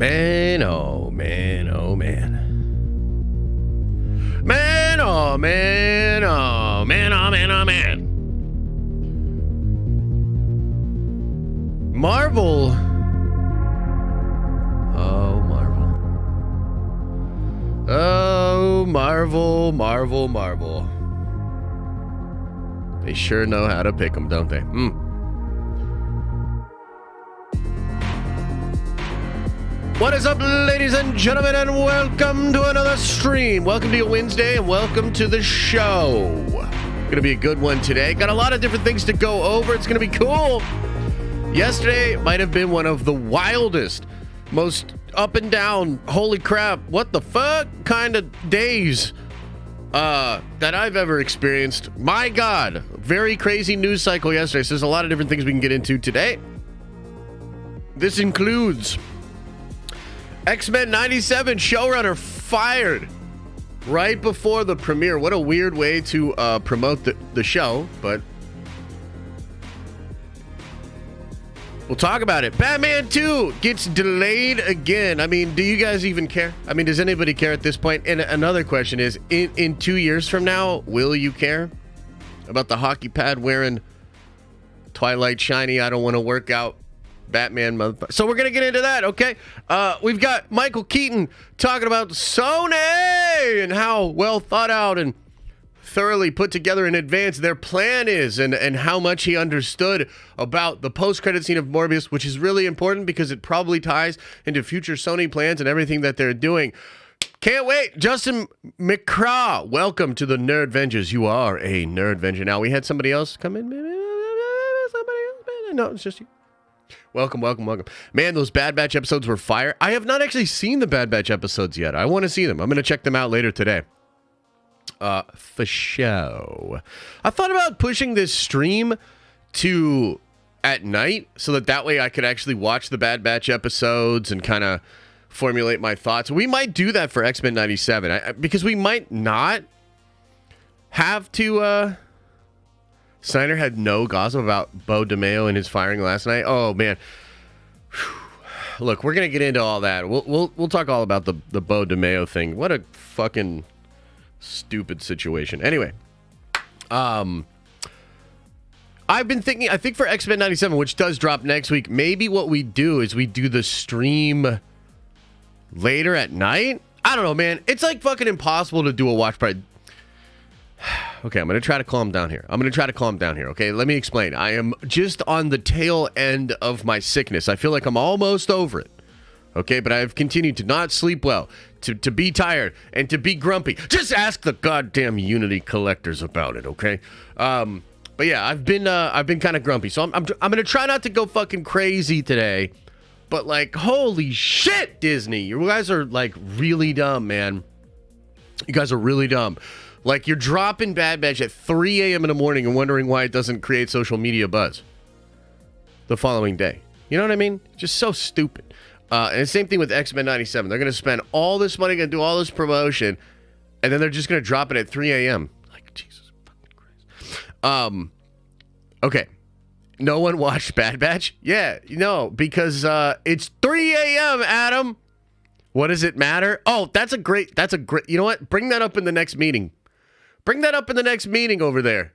Man, oh man, oh man. Man, oh man, oh man, oh man, oh man. Marvel. Oh, Marvel. Oh, Marvel, Marvel, Marvel. They sure know how to pick them, don't they? What is up, ladies and gentlemen, and welcome to another stream. Welcome to your Wednesday, and welcome to the show. Gonna be a good one today. Got a lot of different things to go over. It's gonna be cool. Yesterday might have been one of the wildest, most up and down, holy crap, what the fuck kind of days that I've ever experienced. My God, very crazy news cycle yesterday. So there's a lot of different things we can get into today. This includes X-Men 97 showrunner fired right before the premiere. What a weird way to promote the show, but we'll talk about it. Batman 2 gets delayed again. I mean, do you guys even care? I mean, does anybody care at this point? And another question is, in 2 years from now, will you care about the hockey pad wearing Twilight Shiny, I don't want to work out Batman motherfucker? So we're going to get into that, okay? We've got Michael Keaton talking about Sony and how well thought out and thoroughly put together in advance their plan is, and how much he understood about the post-credit scene of Morbius, which is really important because it probably ties into future Sony plans and everything that they're doing. Can't wait. Justin McCraw, welcome to the Nerd Vengers. You are a Nerd Venger. Now, we had somebody else come in. Somebody else? No, it's just you. Welcome, welcome, welcome. Man, those Bad Batch episodes were fire. I have not actually seen the Bad Batch episodes yet. I want to see them. I'm going to check them out later today. For show. I thought about pushing this stream to at night so that way I could actually watch the Bad Batch episodes and kind of formulate my thoughts. We might do that for X-Men 97 because we might not have to. Snyder had no gossip about Bo DeMeo and his firing last night. Oh man. Whew. Look, we're gonna get into all that. We'll talk all about the Bo DeMeo thing. What a fucking stupid situation. Anyway, I've been thinking, I think for X-Men 97, which does drop next week, maybe what we do is we do the stream later at night. I don't know, man. It's like fucking impossible to do a watch party. Okay, I'm going to try to calm down here. Okay, let me explain. I am just on the tail end of my sickness. I feel like I'm almost over it. Okay, but I've continued to not sleep well, to be tired, and to be grumpy. Just ask the goddamn Unity collectors about it, okay? But yeah, I've been kind of grumpy, so I'm gonna try not to go fucking crazy today. But like, holy shit, Disney, you guys are like really dumb, man. You guys are really dumb. Like, you're dropping Bad Batch at 3 a.m. in the morning and wondering why it doesn't create social media buzz the following day. You know what I mean? Just so stupid. And the same thing with X-Men 97. They're going to spend all this money, going to do all this promotion, and then they're just going to drop it at 3 a.m. Like, Jesus fucking Christ. Okay. No one watched Bad Batch? Yeah, no, because it's 3 a.m., Adam. What does it matter? Oh, that's a great, you know what? Bring that up in the next meeting. Bring that up in the next meeting over there.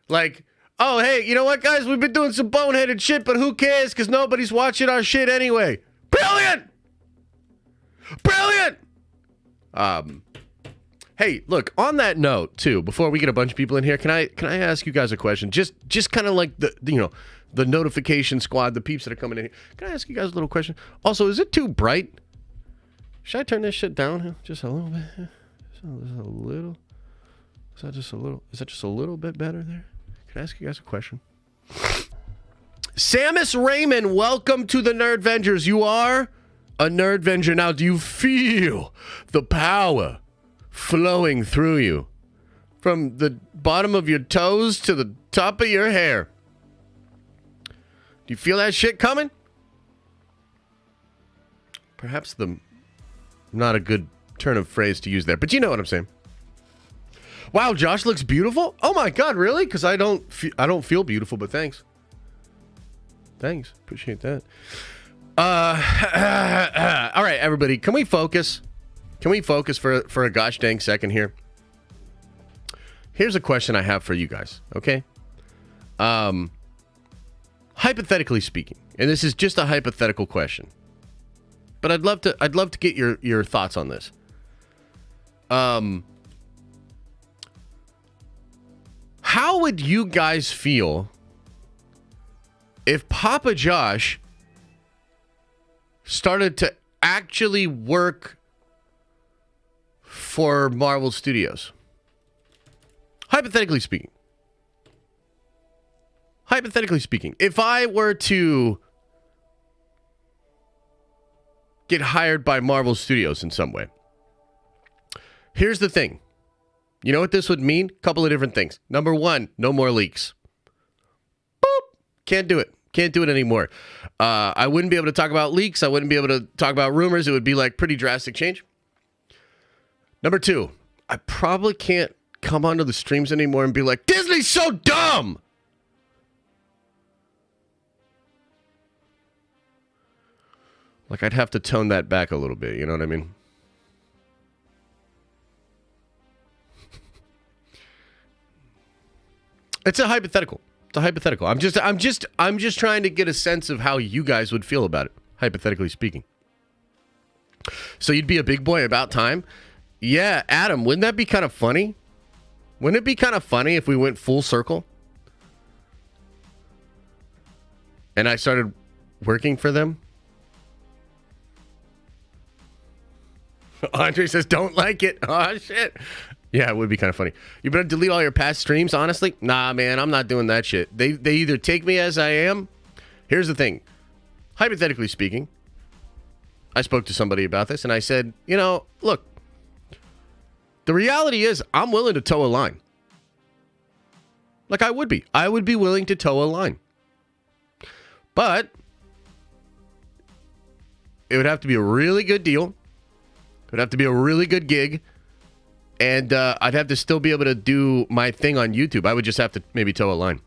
Like, oh, hey, you know what, guys? We've been doing some boneheaded shit, but who cares? Because nobody's watching our shit anyway. Brilliant! Brilliant! Hey, look, on that note, too, before we get a bunch of people in here, can I ask you guys a question? Just kind of like the notification squad, the peeps that are coming in here. Can I ask you guys a little question? Also, is it too bright? Should I turn this shit down just a little bit? Just a little. Is that just a little bit better there? Can I ask you guys a question? Samus Raymond, welcome to the Nerd Vengers. You are a Nerd Venger. Now, do you feel the power flowing through you from the bottom of your toes to the top of your hair? Do you feel that shit coming? Perhaps not a good turn of phrase to use there, but you know what I'm saying. Wow, Josh looks beautiful. Oh my God, really? Because I don't feel beautiful, but thanks. Appreciate that. All right, everybody, can we focus? Can we focus for a gosh dang second here? Here's a question I have for you guys, okay? Hypothetically speaking, and this is just a hypothetical question, but I'd love to get your thoughts on this. How would you guys feel if Papa Josh started to actually work for Marvel Studios? Hypothetically speaking. Hypothetically speaking, if I were to get hired by Marvel Studios in some way, here's the thing. You know what this would mean? A couple of different things. Number one, no more leaks. Boop. Can't do it. Can't do it anymore. I wouldn't be able to talk about leaks. I wouldn't be able to talk about rumors. It would be like pretty drastic change. Number two, I probably can't come onto the streams anymore and be like, Disney's so dumb. Like, I'd have to tone that back a little bit. You know what I mean? It's a hypothetical. It's a hypothetical. I'm just trying to get a sense of how you guys would feel about it, hypothetically speaking. So you'd be a big boy about time? Yeah, Adam, wouldn't that be kind of funny? Wouldn't it be kind of funny if we went full circle? And I started working for them? Andre says, don't like it. Oh, shit. Yeah, it would be kind of funny. You better delete all your past streams, honestly? Nah, man, I'm not doing that shit. They either take me as I am. Here's the thing. Hypothetically speaking, I spoke to somebody about this, and I said, you know, look, the reality is I'm willing to toe a line. Like, I would be. I would be willing to toe a line. But it would have to be a really good deal. It would have to be a really good gig. And I'd have to still be able to do my thing on YouTube. I would just have to maybe toe a line.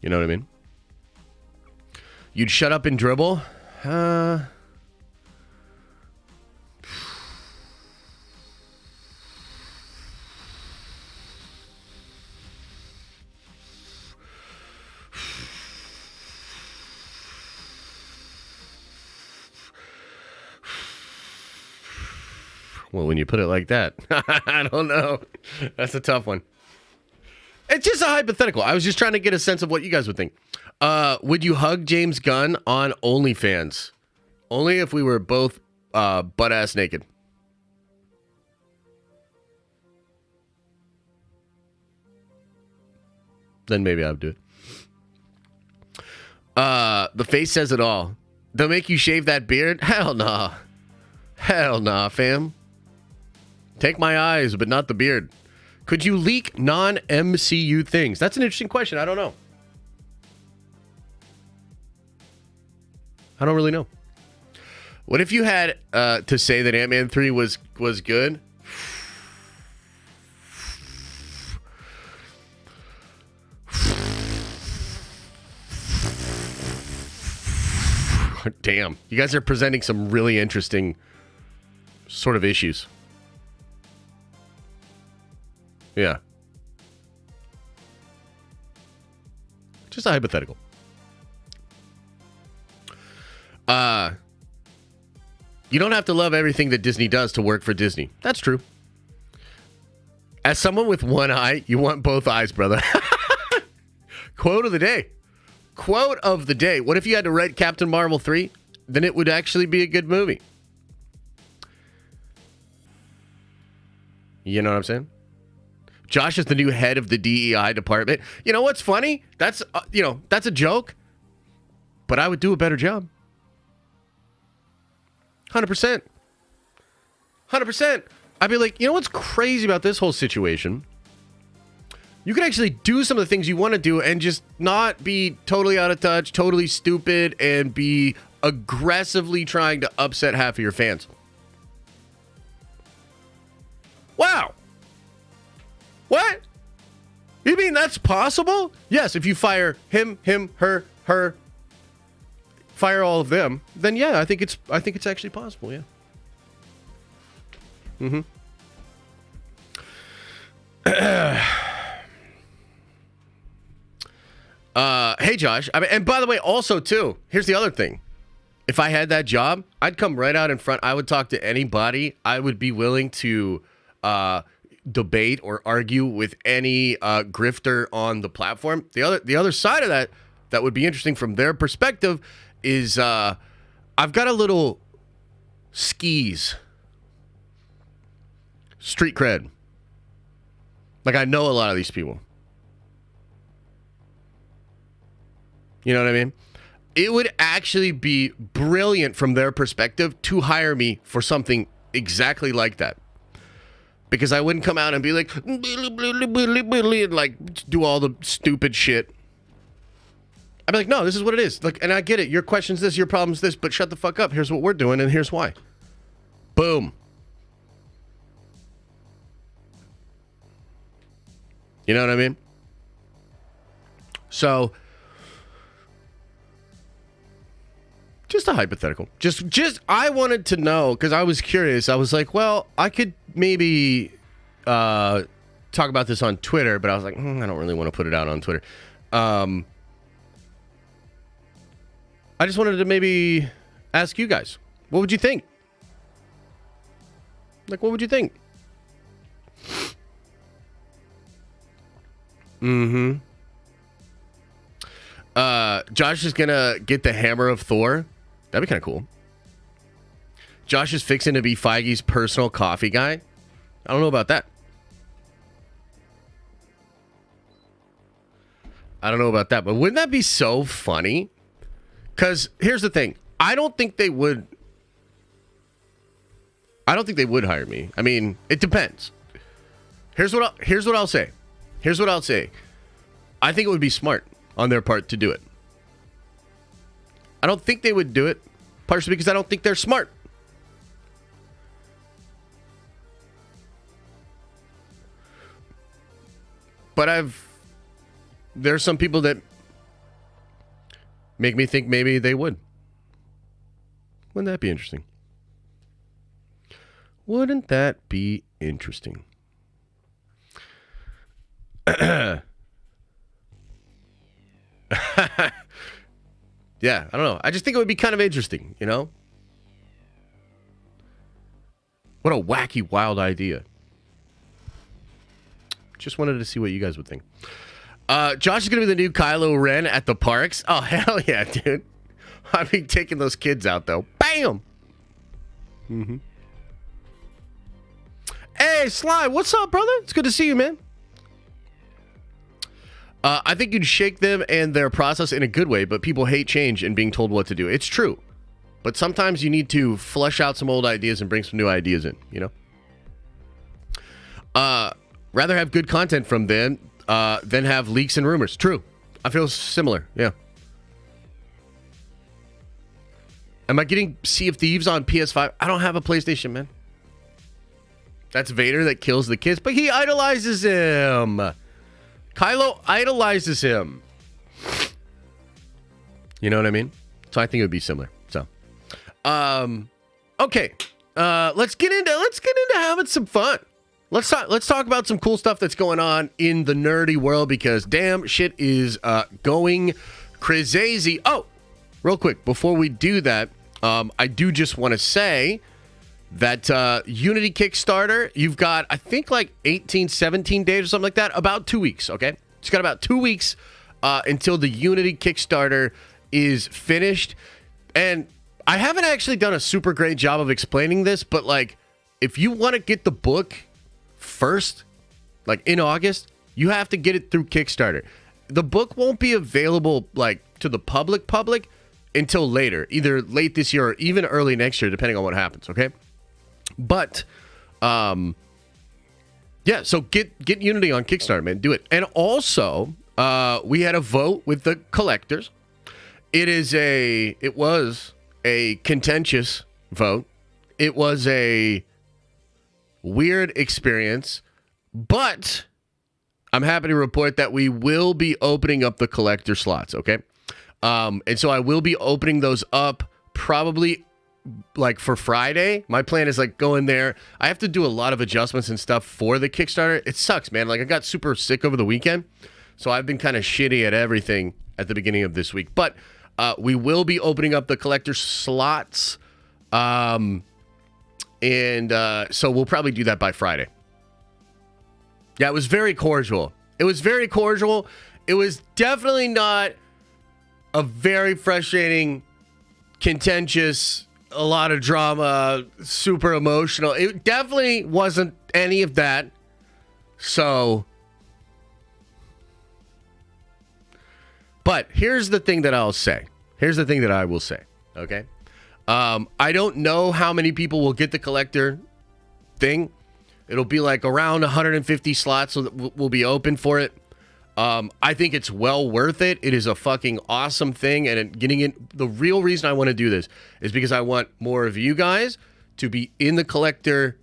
You know what I mean? You'd shut up and dribble? Well, when you put it like that, I don't know. That's a tough one. It's just a hypothetical. I was just trying to get a sense of what you guys would think. Would you hug James Gunn on OnlyFans? Only if we were both butt-ass naked. Then maybe I would do it. The face says it all. They'll make you shave that beard? Hell nah. Hell nah, fam. Take my eyes, but not the beard. Could you leak non-MCU things? That's an interesting question. I don't know. I don't really know. What if you had to say that Ant-Man 3 was good? Damn. You guys are presenting some really interesting sort of issues. Yeah. Just a hypothetical. You don't have to love everything that Disney does to work for Disney. That's true. As someone with one eye, you want both eyes, brother. Quote of the day. Quote of the day. What if you had to write Captain Marvel 3? Then it would actually be a good movie. You know what I'm saying? Josh is the new head of the DEI department. You know what's funny? That's that's a joke. But I would do a better job. 100%. 100%. I'd be like, you know what's crazy about this whole situation? You can actually do some of the things you want to do and just not be totally out of touch, totally stupid, and be aggressively trying to upset half of your fans. Wow. What? You mean that's possible? Yes, if you fire him, her, fire all of them, then yeah, I think it's actually possible. Yeah. Mm-hmm. Hey Josh, and by the way, also too, here's the other thing. If I had that job, I'd come right out in front. I would talk to anybody. I would be willing to debate or argue with any grifter on the platform. The other side of that would be interesting from their perspective is I've got a little skis street cred. Like, I know a lot of these people. You know what I mean? It would actually be brilliant from their perspective to hire me for something exactly like that. Because I wouldn't come out and be like, and like do all the stupid shit. I'd be like, no, this is what it is. Like, and I get it. Your question's this, your problem's this, but shut the fuck up. Here's what we're doing, and here's why. Boom. You know what I mean? So, just a hypothetical. Just I wanted to know, because I was curious. I was like, well, I could maybe talk about this on Twitter, but I was like, I don't really want to put it out on Twitter. I just wanted to maybe ask you guys, what would you think? Like, what would you think? Mm-hmm. Josh is gonna get the hammer of Thor. That'd be kind of cool. Josh is fixing to be Feige's personal coffee guy. I don't know about that. But wouldn't that be so funny? Because here's the thing. I don't think they would hire me. I mean, it depends. Here's what I'll say. I think it would be smart on their part to do it. I don't think they would do it, partially because I don't think they're smart. But there's some people that make me think maybe they would. Wouldn't that be interesting? Wouldn't that be interesting? Yeah, I don't know. I just think it would be kind of interesting, you know? What a wacky, wild idea. Just wanted to see what you guys would think. Josh is going to be the new Kylo Ren at the parks. Oh, hell yeah, dude. I'd be taking those kids out, though. Bam! Mm-hmm. Hey, Sly, what's up, brother? It's good to see you, man. I think you'd shake them and their process in a good way, but people hate change and being told what to do. It's true. But sometimes you need to flesh out some old ideas and bring some new ideas in, you know? Rather have good content from them than have leaks and rumors. True. I feel similar, yeah. Am I getting Sea of Thieves on PS5? I don't have a PlayStation, man. That's Vader that kills the kids, but he idolizes him. Kylo idolizes him. You know what I mean? So I think it would be similar. So, okay. Let's get into having some fun. Let's talk about some cool stuff that's going on in the nerdy world, because damn, shit is going crazy. Oh, real quick before we do that, I do just want to say that Unity Kickstarter, you've got, I think, like 18, 17 days or something like that. About 2 weeks, okay? It's got about 2 weeks until the Unity Kickstarter is finished. And I haven't actually done a super great job of explaining this, but, like, if you want to get the book first, like in August, you have to get it through Kickstarter. The book won't be available, like, to the public until later, either late this year or even early next year, depending on what happens, okay? But, yeah, so get Unity on Kickstarter, man. Do it. And also, we had a vote with the collectors. It was a contentious vote. It was a weird experience, but I'm happy to report that we will be opening up the collector slots, okay? And so I will be opening those up probably like for Friday. My plan is like go in there. I have to do a lot of adjustments and stuff for the Kickstarter. It sucks, man. Like I got super sick over the weekend, so I've been kind of shitty at everything at the beginning of this week. But we will be opening up the collector slots, and so we'll probably do that by Friday. Yeah, it was very cordial. It was very cordial. It was definitely not a very frustrating, contentious, a lot of drama, super emotional. It definitely wasn't any of that. So, but here's the thing that I'll say. Here's the thing that I will say. Okay. I don't know how many people will get the collector thing. It'll be like around 150 slots will be open for it. I think it's well worth it. It is a fucking awesome thing. And getting in, the real reason I want to do this is because I want more of you guys to be in the collector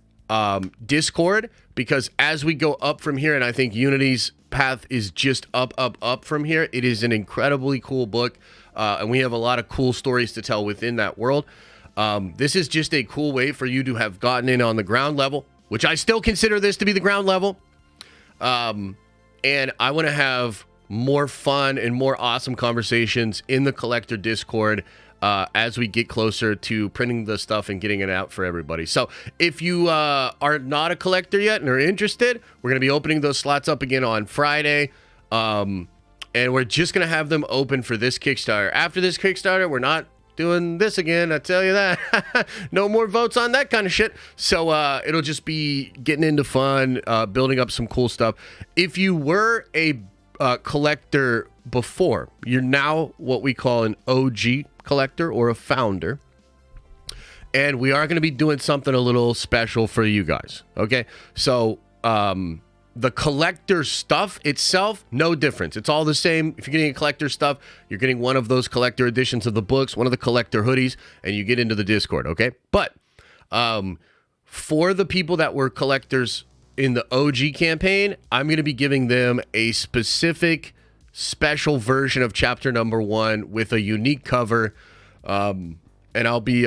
Discord, because as we go up from here, and I think Unity's path is just up from here. It is an incredibly cool book. And we have a lot of cool stories to tell within that world. This is just a cool way for you to have gotten in on the ground level, which I still consider this to be the ground level. And I want to have more fun and more awesome conversations in the collector Discord as we get closer to printing the stuff and getting it out for everybody. So if you are not a collector yet and are interested, we're going to be opening those slots up again on Friday. And we're just going to have them open for this Kickstarter. After this Kickstarter, we're not doing this again, I tell you that. No more votes on that kind of shit. So it'll just be getting into fun, building up some cool stuff. If you were a collector before, you're now what we call an OG collector or a founder. And we are going to be doing something a little special for you guys. Okay? So the collector stuff itself, no difference. It's all the same. If you're getting a collector stuff, you're getting one of those collector editions of the books, one of the collector hoodies, and you get into the Discord, okay? But for the people that were collectors in the OG campaign, I'm going to be giving them a specific special version of chapter number 1 with a unique cover, and I'll be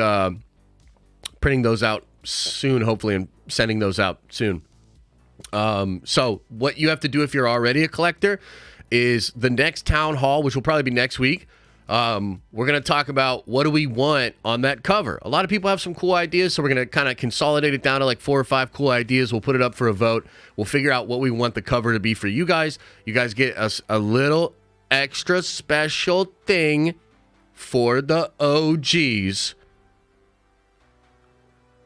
printing those out soon, hopefully, and sending those out soon. So what you have to do if you're already a collector is the next town hall, which will probably be next week. We're going to talk about what do we want on that cover. A lot of people have some cool ideas, so we're going to kind of consolidate it down to like 4 or 5 cool ideas. We'll put it up for a vote. We'll figure out what we want the cover to be for you guys. You guys get us a little extra special thing for the OGs,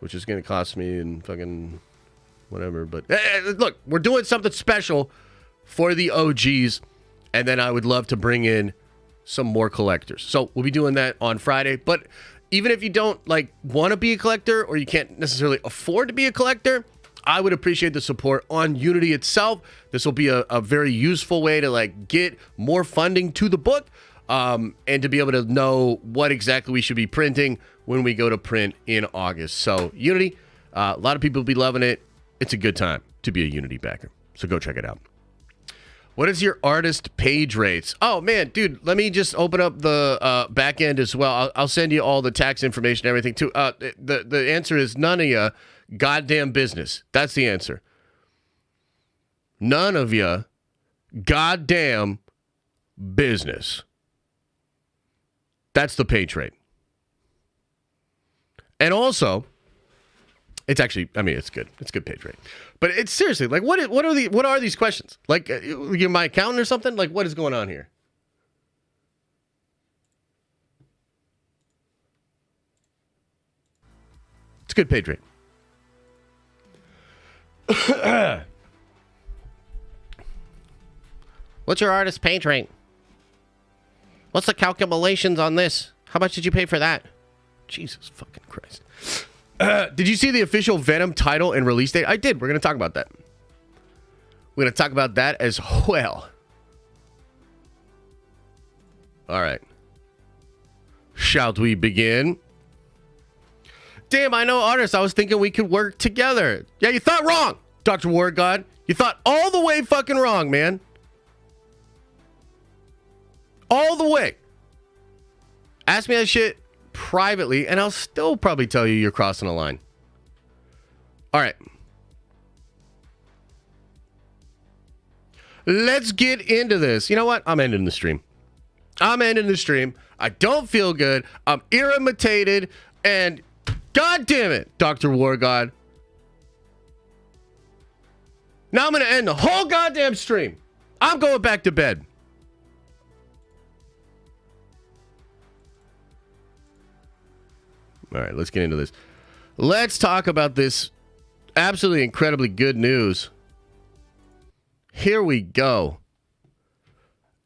which is going to cost me and fucking whatever, but look, we're doing something special for the OGs, and then I would love to bring in some more collectors. So we'll be doing that on Friday. But even if you don't like want to be a collector, or you can't necessarily afford to be a collector, I would appreciate the support on Unity itself. This will be a very useful way to like get more funding to the book, and to be able to know what exactly we should be printing when we go to print in August. So Unity, a lot of people will be loving it. It's a good time to be a Unity backer. So go check it out. What is your artist page rates? Oh, man, dude, let me just open up the back end as well. I'll send you all the tax information and everything, too. The answer is none of you goddamn business. That's the answer. None of you goddamn business. That's the page rate. And also, it's actually, I mean, it's good. It's good page rate. But it's seriously, like, what are these questions? Like, you're my accountant or something? Like, what is going on here? It's a good page rate. What's your artist page rate? What's the calculations on this? How much did you pay for that? Jesus fucking Christ. Did you see the official Venom title and release date? I did. We're going to talk about that. We're going to talk about that as well. All right. Shall we begin? Damn, I know artists. I was thinking we could work together. Yeah, you thought wrong, Dr. War God. You thought all the way fucking wrong, man. All the way. Ask me that shit privately, and I'll still probably tell you you're crossing a line. All right. Let's get into this. You know what? I'm ending the stream. I don't feel good. I'm irritated, and God damn it, Dr. War God. Now I'm going to end the whole goddamn stream. I'm going back to bed. All right, let's get into this. Let's talk about this absolutely incredibly good news. Here we go.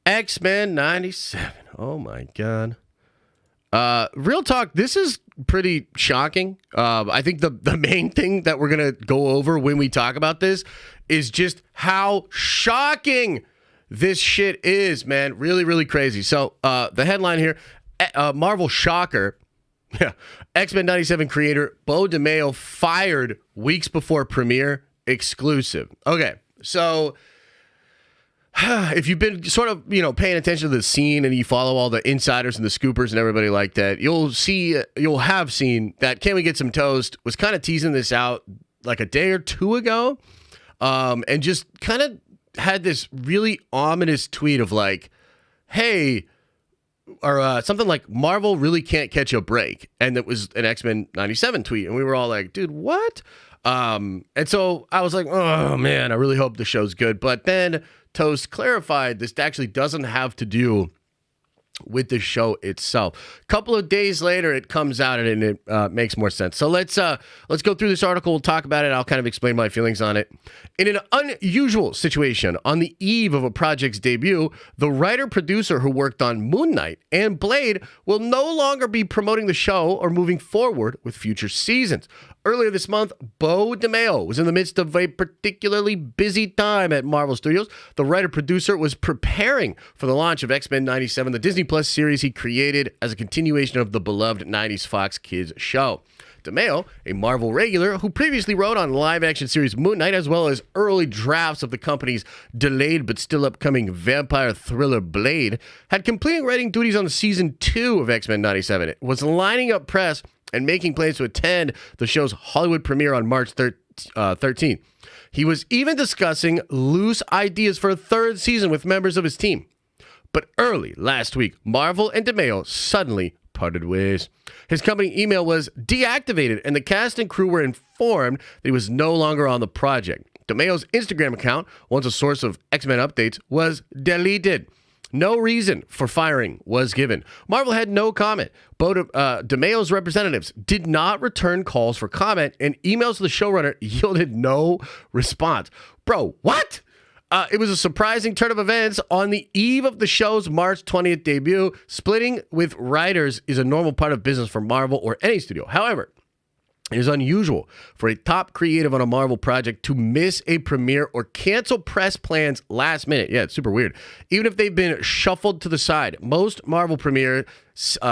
X-Men 97. Oh my God. Real talk, this is pretty shocking. I think the main thing that we're going to go over when we talk about this is just how shocking this shit is, man. Really, really crazy. So the headline here, Marvel shocker. Yeah, X-Men 97 creator Bo DeMeo fired weeks before premiere. Exclusive. Okay, so if you've been sort of, paying attention to the scene and you follow all the insiders and the scoopers and everybody like that, you'll have seen that Can We Get Some Toast was kind of teasing this out like a day or two ago, and just kind of had this really ominous tweet of like, hey, or something like Marvel really can't catch a break. And it was an X-Men 97 tweet. And we were all like, dude, what? And so I was like, oh man, I really hope the show's good. But then Toast clarified this actually doesn't have to do with the show itself. A couple of days later, it comes out and it makes more sense. So let's go through this article. We'll talk about it. I'll kind of explain my feelings on it. In an unusual situation, on the eve of a project's debut, the writer-producer who worked on Moon Knight and Blade will no longer be promoting the show or moving forward with future seasons. Earlier this month, Bo DeMeo was in the midst of a particularly busy time at Marvel Studios. The writer-producer was preparing for the launch of X-Men 97, the Disney Plus series he created as a continuation of the beloved 90s Fox Kids show. DeMeo, a Marvel regular who previously wrote on live-action series Moon Knight, as well as early drafts of the company's delayed but still upcoming vampire thriller Blade, had completed writing duties on Season 2 of X-Men 97. It was lining up press and making plans to attend the show's Hollywood premiere on March 13th. He was even discussing loose ideas for a third season with members of his team. But early last week, Marvel and DeMeo suddenly parted ways. His company email was deactivated, and the cast and crew were informed that he was no longer on the project. DeMeo's Instagram account, once a source of X-Men updates, was deleted. No reason for firing was given. Marvel had no comment. DeMeo's representatives did not return calls for comment, and emails to the showrunner yielded no response. Bro, what? It was a surprising turn of events on the eve of the show's March 20th debut. Splitting with writers is a normal part of business for Marvel or any studio. However, it is unusual for a top creative on a Marvel project to miss a premiere or cancel press plans last minute. Yeah, it's super weird. Even if they've been shuffled to the side. Most Marvel premieres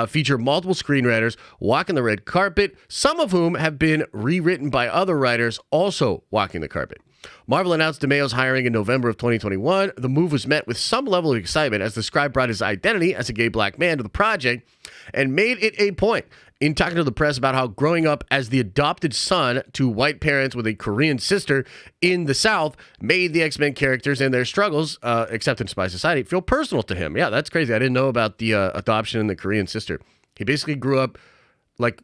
feature multiple screenwriters walking the red carpet, some of whom have been rewritten by other writers also walking the carpet. Marvel announced DeMeo's hiring in November of 2021. The move was met with some level of excitement as the scribe brought his identity as a gay black man to the project and made it a point in talking to the press about how growing up as the adopted son to white parents with a Korean sister in the South made the X-Men characters and their struggles, acceptance by society, feel personal to him. Yeah, that's crazy. I didn't know about the adoption and the Korean sister. He basically grew up like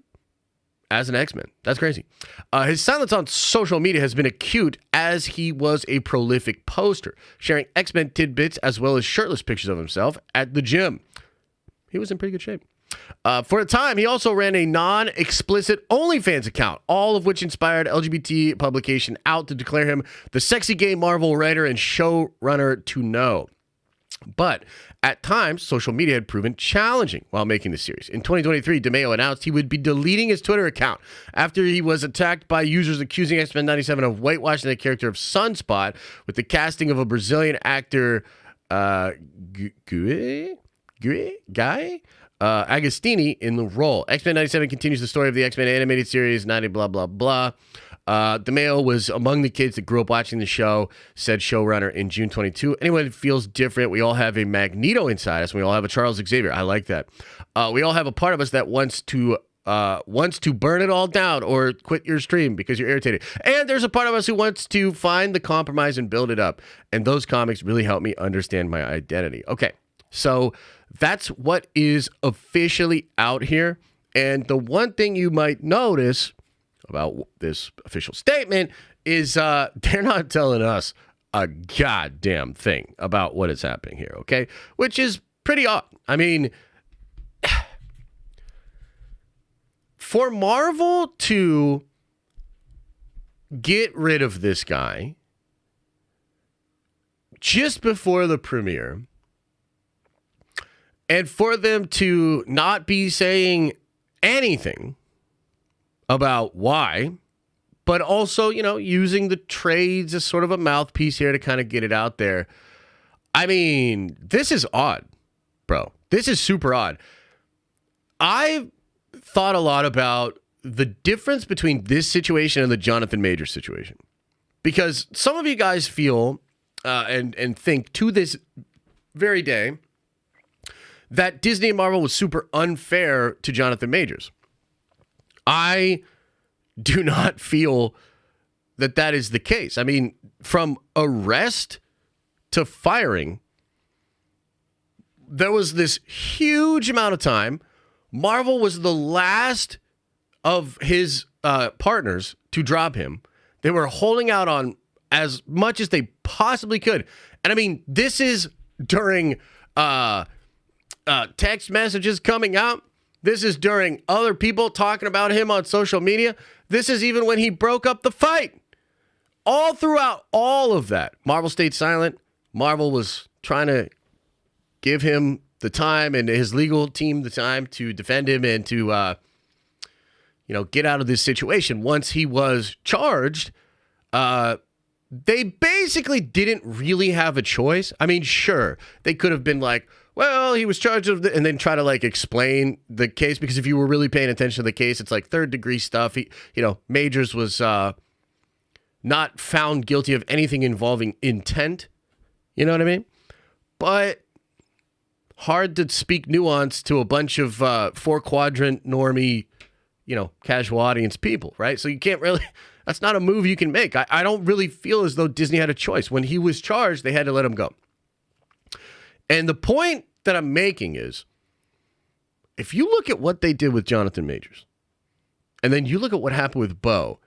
as an X-Men. That's crazy. His silence on social media has been acute as he was a prolific poster, sharing X-Men tidbits as well as shirtless pictures of himself at the gym. He was in pretty good shape. For a time, he also ran a non-explicit OnlyFans account, all of which inspired LGBT publication Out to declare him the sexy gay Marvel writer and showrunner to know. But at times, social media had proven challenging while making the series. In 2023, DeMeo announced he would be deleting his Twitter account after he was attacked by users accusing X-Men 97 of whitewashing the character of Sunspot with the casting of a Brazilian actor, Guy Agostini in the role. X-Men 97 continues the story of the X-Men animated series, 90 blah, blah, blah. The mail was among the kids that grew up watching the show, said showrunner in June 22. Anyone that feels different, we all have a Magneto inside us. We all have a Charles Xavier. I like that. We all have a part of us that wants to burn it all down or quit your stream because you're irritated. And there's a part of us who wants to find the compromise and build it up. And those comics really help me understand my identity. Okay, so that's what is officially out here. And the one thing you might notice about this official statement is they're not telling us a goddamn thing about what is happening here, okay? Which is pretty odd. I mean, for Marvel to get rid of this guy just before the premiere and for them to not be saying anything about why, but also, you know, using the trades as sort of a mouthpiece here to kind of get it out there. I mean, this is odd, bro. This is super odd. I've thought a lot about the difference between this situation and the Jonathan Majors situation, because some of you guys feel and think to this very day that Disney and Marvel was super unfair to Jonathan Majors. I do not feel that that is the case. I mean, from arrest to firing, there was this huge amount of time. Marvel was the last of his partners to drop him. They were holding out on as much as they possibly could. And I mean, this is during text messages coming out. This is during other people talking about him on social media. This is even when he broke up the fight. All throughout all of that, Marvel stayed silent. Marvel was trying to give him the time and his legal team the time to defend him and to, get out of this situation. Once he was charged, they basically didn't really have a choice. I mean, sure, they could have been like, well, he was charged with and then try to like explain the case, because if you were really paying attention to the case, it's like third degree stuff. Majors was not found guilty of anything involving intent. You know what I mean? But hard to speak nuance to a bunch of 4-quadrant normie, casual audience people, right? So you can't really, that's not a move you can make. I don't really feel as though Disney had a choice. When he was charged, they had to let him go. And the point that I'm making is, if you look at what they did with Jonathan Majors, and then you look at what happened with Bo,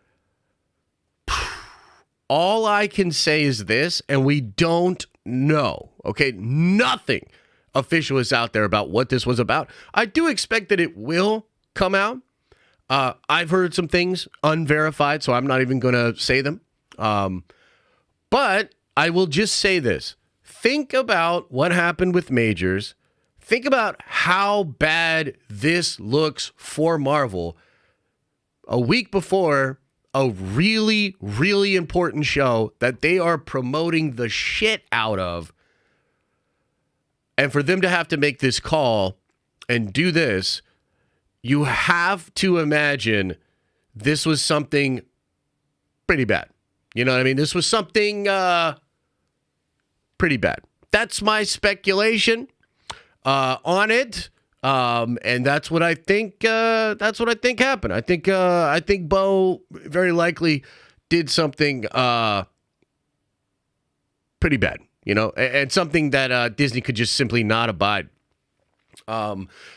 all I can say is this, and we don't know, okay? Nothing official is out there about what this was about. I do expect that it will come out. I've heard some things unverified, so I'm not even going to say them. But I will just say this. Think about what happened with Majors. Think about how bad this looks for Marvel a week before a really, really important show that they are promoting the shit out of. And for them to have to make this call and do this, you have to imagine this was something pretty bad. You know what I mean? This was something pretty bad. That's my speculation on it, and that's what I think. That's what I think happened. I think Bo very likely did something pretty bad, and something that Disney could just simply not abide.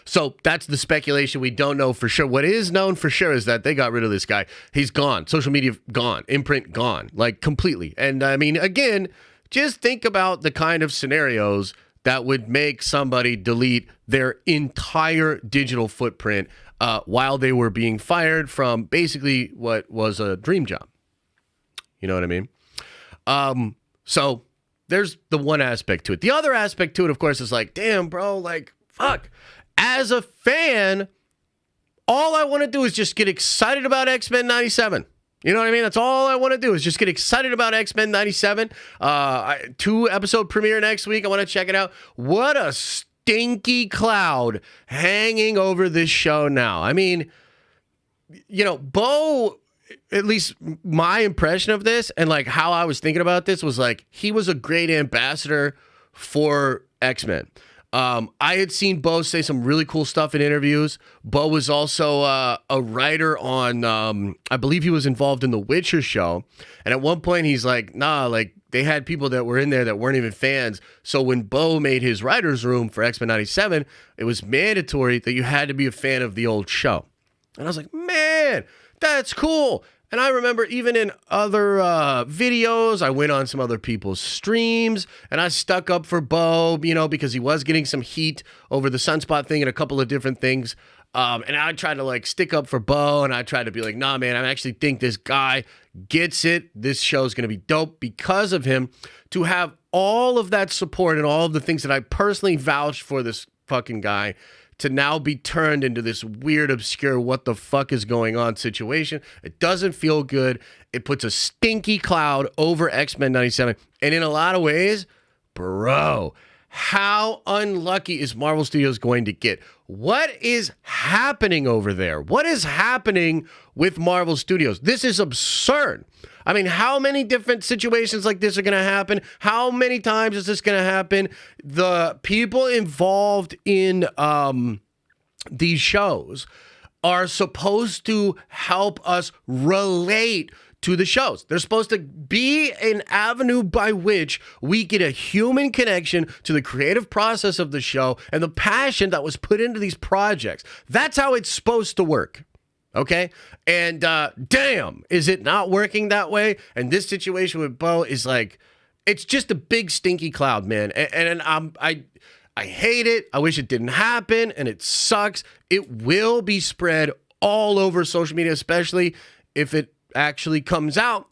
So that's the speculation. We don't know for sure. What is known for sure is that they got rid of this guy. He's gone. Social media gone. Imprint gone. Like completely. And I mean, again, just think about the kind of scenarios that would make somebody delete their entire digital footprint while they were being fired from basically what was a dream job. You know what I mean? So there's the one aspect to it. The other aspect to it, of course, is like, damn, bro, like, fuck. As a fan, all I want to do is just get excited about X-Men 97. You know what I mean? That's all I want to do is just get excited about X-Men 97. 2-episode premiere next week. I want to check it out. What a stinky cloud hanging over this show now. I mean, Bo at least my impression of this and like how I was thinking about this was like he was a great ambassador for X-Men. I had seen Bo say some really cool stuff in interviews. Bo was also a writer on, I believe he was involved in the Witcher show. And at one point he's like, nah, like they had people that were in there that weren't even fans. So when Bo made his writer's room for X-Men 97, it was mandatory that you had to be a fan of the old show. And I was like, man, that's cool. And I remember even in other videos, I went on some other people's streams and I stuck up for Bo, you know, because he was getting some heat over the Sunspot thing and a couple of different things. And I tried to like stick up for Bo and I tried to be like, nah, man, I actually think this guy gets it. This show's going to be dope because of him. To have all of that support and all of the things that I personally vouched for this fucking guy to now be turned into this weird, obscure, what the fuck is going on situation. It doesn't feel good. It puts a stinky cloud over X-Men 97. And in a lot of ways, bro, how unlucky is Marvel Studios going to get? What is happening over there? What is happening with Marvel Studios? This is absurd. I mean, how many different situations like this are going to happen? How many times is this going to happen? The people involved in these shows are supposed to help us relate to the shows. They're supposed to be an avenue by which we get a human connection to the creative process of the show and the passion that was put into these projects. That's how it's supposed to work. Okay? And damn, is it not working that way? And this situation with Bo is like, it's just a big stinky cloud, man. And I hate it. I wish it didn't happen. And it sucks. It will be spread all over social media, especially if it actually comes out.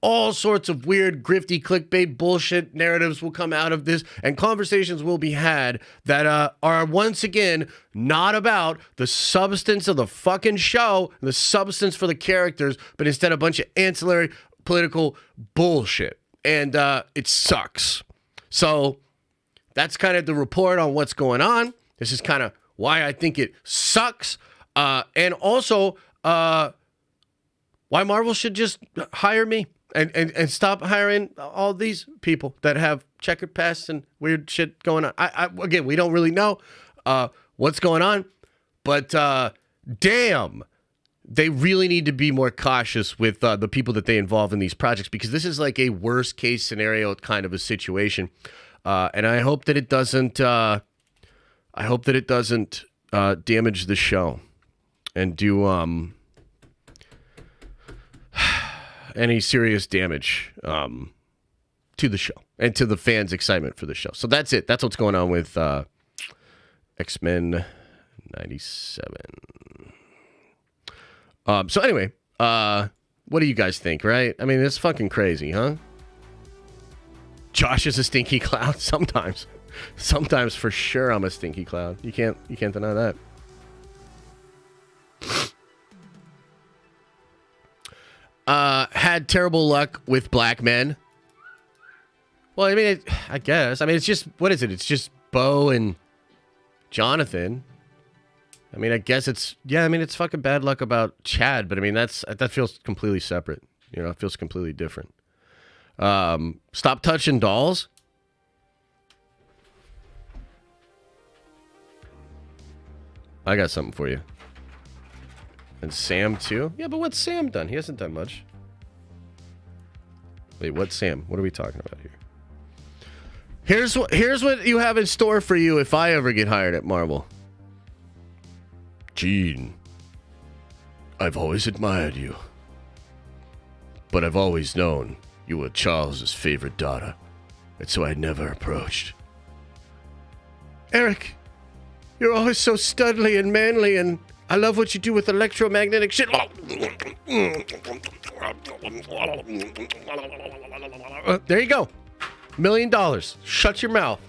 All sorts of weird, grifty, clickbait bullshit narratives will come out of this, and conversations will be had that are once again not about the substance of the fucking show, the substance for the characters, but instead a bunch of ancillary political bullshit. And it sucks. So that's kind of the report on what's going on. This is kind of why I think it sucks. And also, why Marvel should just hire me and stop hiring all these people that have checkered pasts and weird shit going on. Again, we don't really know what's going on, but damn, they really need to be more cautious with the people that they involve in these projects, because this is like a worst case scenario kind of a situation. And I hope that it doesn't, damage the show and do, any serious damage to the show and to the fans' excitement for the show. So that's it. That's what's going on with X-Men 97. So anyway, what do you guys think, right? I mean, it's fucking crazy, huh? Josh is a stinky cloud sometimes. Sometimes for sure I'm a stinky cloud. You can't deny that. Had terrible luck with black men. Well, I mean, I guess. I mean, it's just, what is it? It's just Bo and Jonathan. I mean, I guess it's, yeah, I mean, it's fucking bad luck about Chad, but I mean, that feels completely separate. You know, it feels completely different. Stop touching dolls. I got something for you. And Sam too? Yeah, but what's Sam done? He hasn't done much. Wait, what's Sam? What are we talking about here? Here's what you have in store for you if I ever get hired at Marvel. Gene, I've always admired you. But I've always known you were Charles's favorite daughter. And so I never approached. Eric, you're always so studly and manly, and I love what you do with electromagnetic shit. There you go. $1 million. Shut your mouth.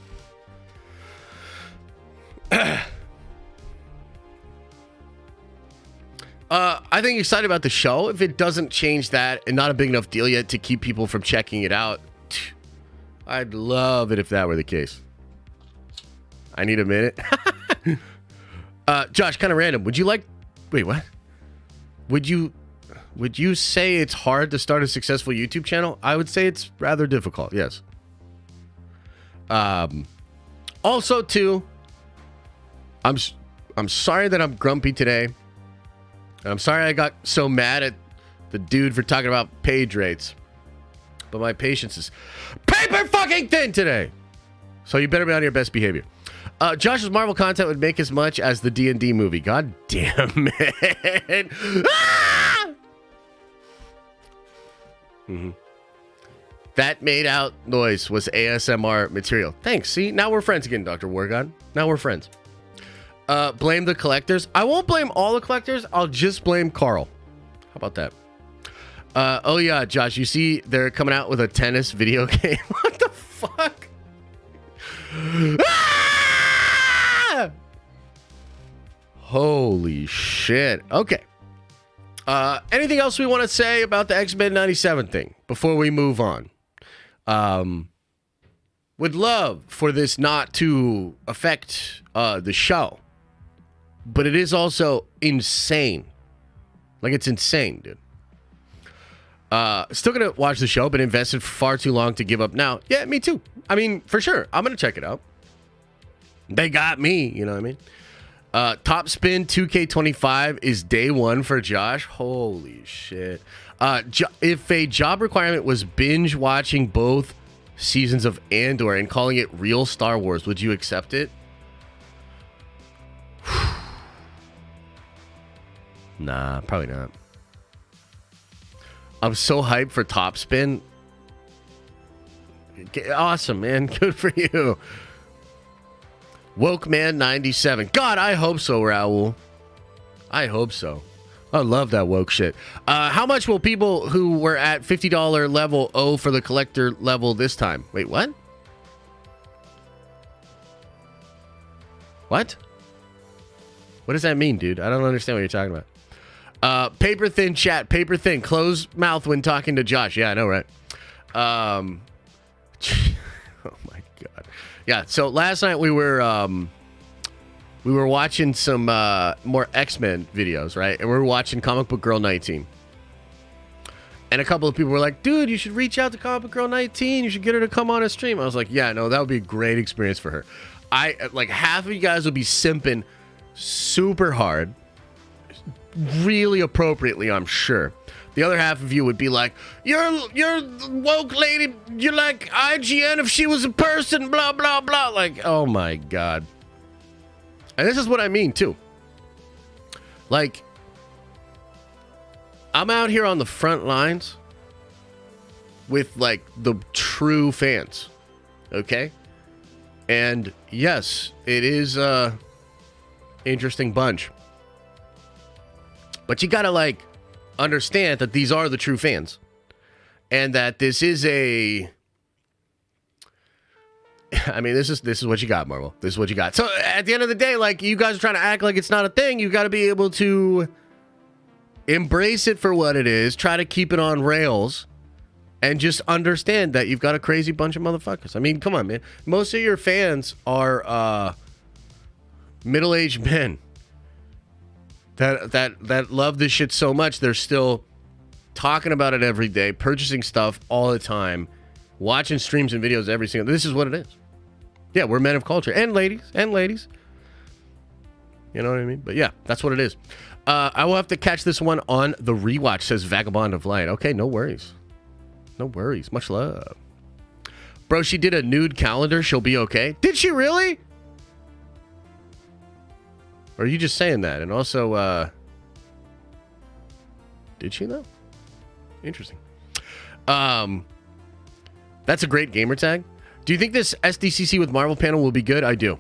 I think excited about the show. If it doesn't change that and not a big enough deal yet to keep people from checking it out, I'd love it if that were the case. I need a minute. Josh, kind of random. Would you like... Wait, what? Would you Would you say it's hard to start a successful YouTube channel? I would say it's rather difficult, yes. Also, too, I'm sorry that I'm grumpy today. And I'm sorry I got so mad at the dude for talking about page rates. But my patience is paper fucking thin today. So you better be on your best behavior. Josh's Marvel content would make as much as the D&D movie. God damn it. Ah! Mm-hmm. That made out noise was ASMR material. Thanks. See, now we're friends again, Dr. Wargon. Now we're friends. Blame the collectors. I won't blame all the collectors. I'll just blame Carl. How about that? Oh yeah, Josh, you see they're coming out with a tennis video game. What the fuck? Ah! Holy shit. Okay. Anything else we want to say about the X-Men 97 thing before we move on? Would love for this not to affect the show. But it is also insane. Like, it's insane, dude. Still gonna watch the show, but invested far too long to give up now. Yeah, me too. I mean, for sure. I'm gonna check it out. They got me, you know what I mean? Top Spin 2K25 is day one for Josh. Holy shit. If a job requirement was binge watching both seasons of Andor and calling it real Star Wars, would you accept it? Nah, probably not. I'm so hyped for Top Spin. Awesome, man. Good for you. Woke Man 97. God, I hope so, Raul. I hope so. I love that woke shit. How much will people who were at $50 level owe for the collector level this time? Wait, what? What? What does that mean, dude? I don't understand what you're talking about. Paper thin chat. Paper thin. Close mouth when talking to Josh. Yeah, I know, right? Oh my god. Yeah. So last night we were watching some more X-Men videos, right? And we were watching Comic Book Girl 19. And a couple of people were like, "Dude, you should reach out to Comic Book Girl 19. You should get her to come on a stream." I was like, "Yeah, no, that would be a great experience for her." Like half of you guys would be simping super hard. Really appropriately, I'm sure. The other half of you would be like, you're woke lady, you're like IGN if she was a person, blah, blah, blah. Like, oh my God. And this is what I mean, too. Like, I'm out here on the front lines with, like, the true fans. Okay? And, yes, it is a interesting bunch. But you gotta, like, understand that these are the true fans. And that this is a... I mean, this is what you got, Marvel. This is what you got. So, at the end of the day, like, you guys are trying to act like it's not a thing. You gotta be able to embrace it for what it is. Try to keep it on rails. And just understand that you've got a crazy bunch of motherfuckers. I mean, come on, man. Most of your fans are middle-aged men. That love this shit so much, they're still talking about it every day, purchasing stuff all the time, watching streams and videos every single. This is what it is. Yeah, we're men of culture, and ladies. You know what I mean? But yeah, that's what it is. I will have to catch this one on the rewatch. Says Vagabond of Light. Okay, no worries. No worries. Much love, bro. She did a nude calendar. She'll be okay. Did she really? Or are you just saying that? And also, did she though? Interesting. That's a great gamer tag. Do you think this SDCC with Marvel panel will be good? I do.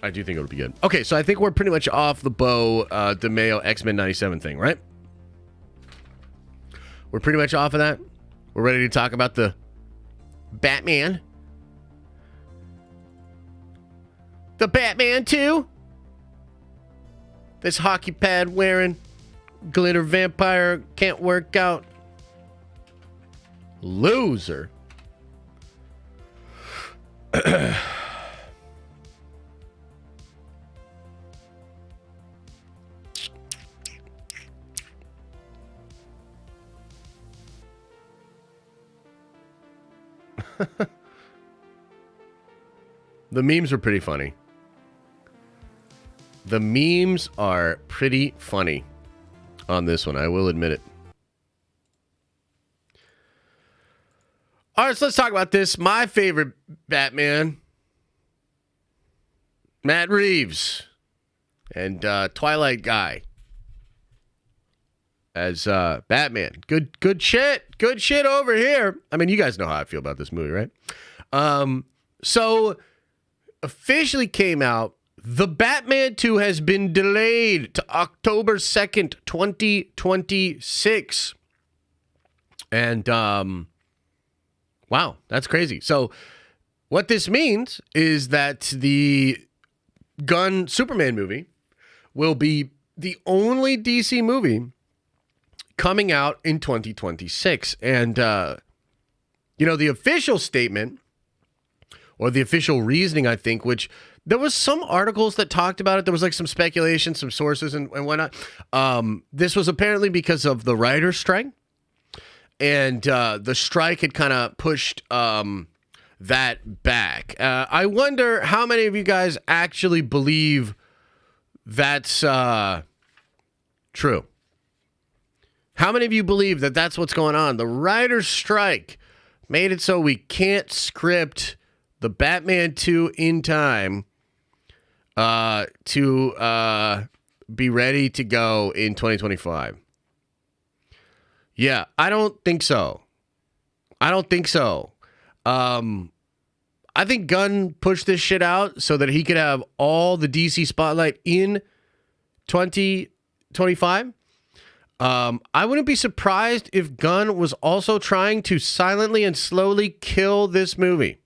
I do think it'll be good. Okay, so I think we're pretty much off the Bo DeMeo X-Men 97 thing, right? We're pretty much off of that. We're ready to talk about the Batman. The Batman 2. This hockey pad wearing glitter vampire can't work out. Loser. The memes are pretty funny. The memes are pretty funny on this one, I will admit it. All right, so let's talk about this. My favorite Batman, Matt Reeves, and Twilight Guy as Batman. Good shit. Good shit over here. I mean, you guys know how I feel about this movie, right? So officially came out, The Batman 2 has been delayed to October 2nd, 2026. And wow, that's crazy. So what this means is that the Gunn Superman movie will be the only DC movie coming out in 2026. And, you know, the official statement or the official reasoning, I think, which there was some articles that talked about it. There was like some speculation, some sources and whatnot. This was apparently because of the writer's strike. And the strike had kind of pushed that back. I wonder how many of you guys actually believe that's true. How many of you believe that that's what's going on? The writer's strike made it so we can't script the Batman 2 in time to be ready to go in 2025. Yeah, I don't think so. I think Gunn pushed this shit out so that he could have all the DC spotlight in 2025. I wouldn't be surprised if Gunn was also trying to silently and slowly kill this movie.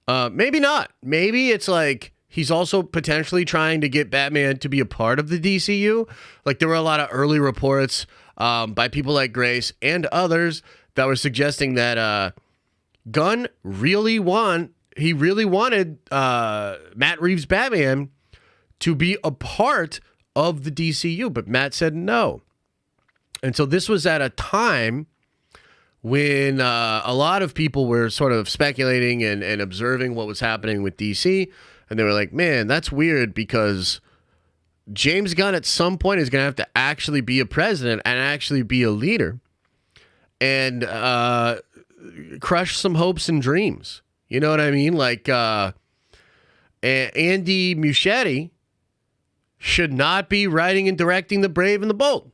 Maybe not. Maybe it's like he's also potentially trying to get Batman to be a part of the DCU. Like there were a lot of early reports by people like Grace and others that were suggesting that Gunn really wanted Matt Reeves' Batman to be a part of the DCU, but Matt said no. And so this was at a time when a lot of people were sort of speculating and observing what was happening with DC, and they were like, man, that's weird because James Gunn at some point is going to have to actually be a president and actually be a leader and crush some hopes and dreams. You know what I mean? Like Andy Muschietti should not be writing and directing The Brave and the Bold.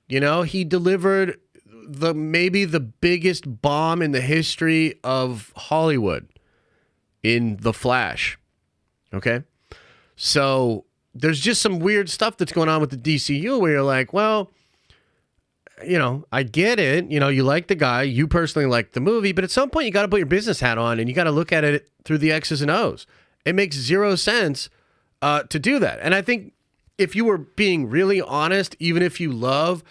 You know, he delivered maybe the biggest bomb in the history of Hollywood in The Flash. Okay? So there's just some weird stuff that's going on with the DCU where you're like, well, you know, I get it. You know, you like the guy. You personally like the movie. But at some point, you got to put your business hat on and you got to look at it through the X's and O's. It makes zero sense to do that. And I think if you were being really honest, even if you love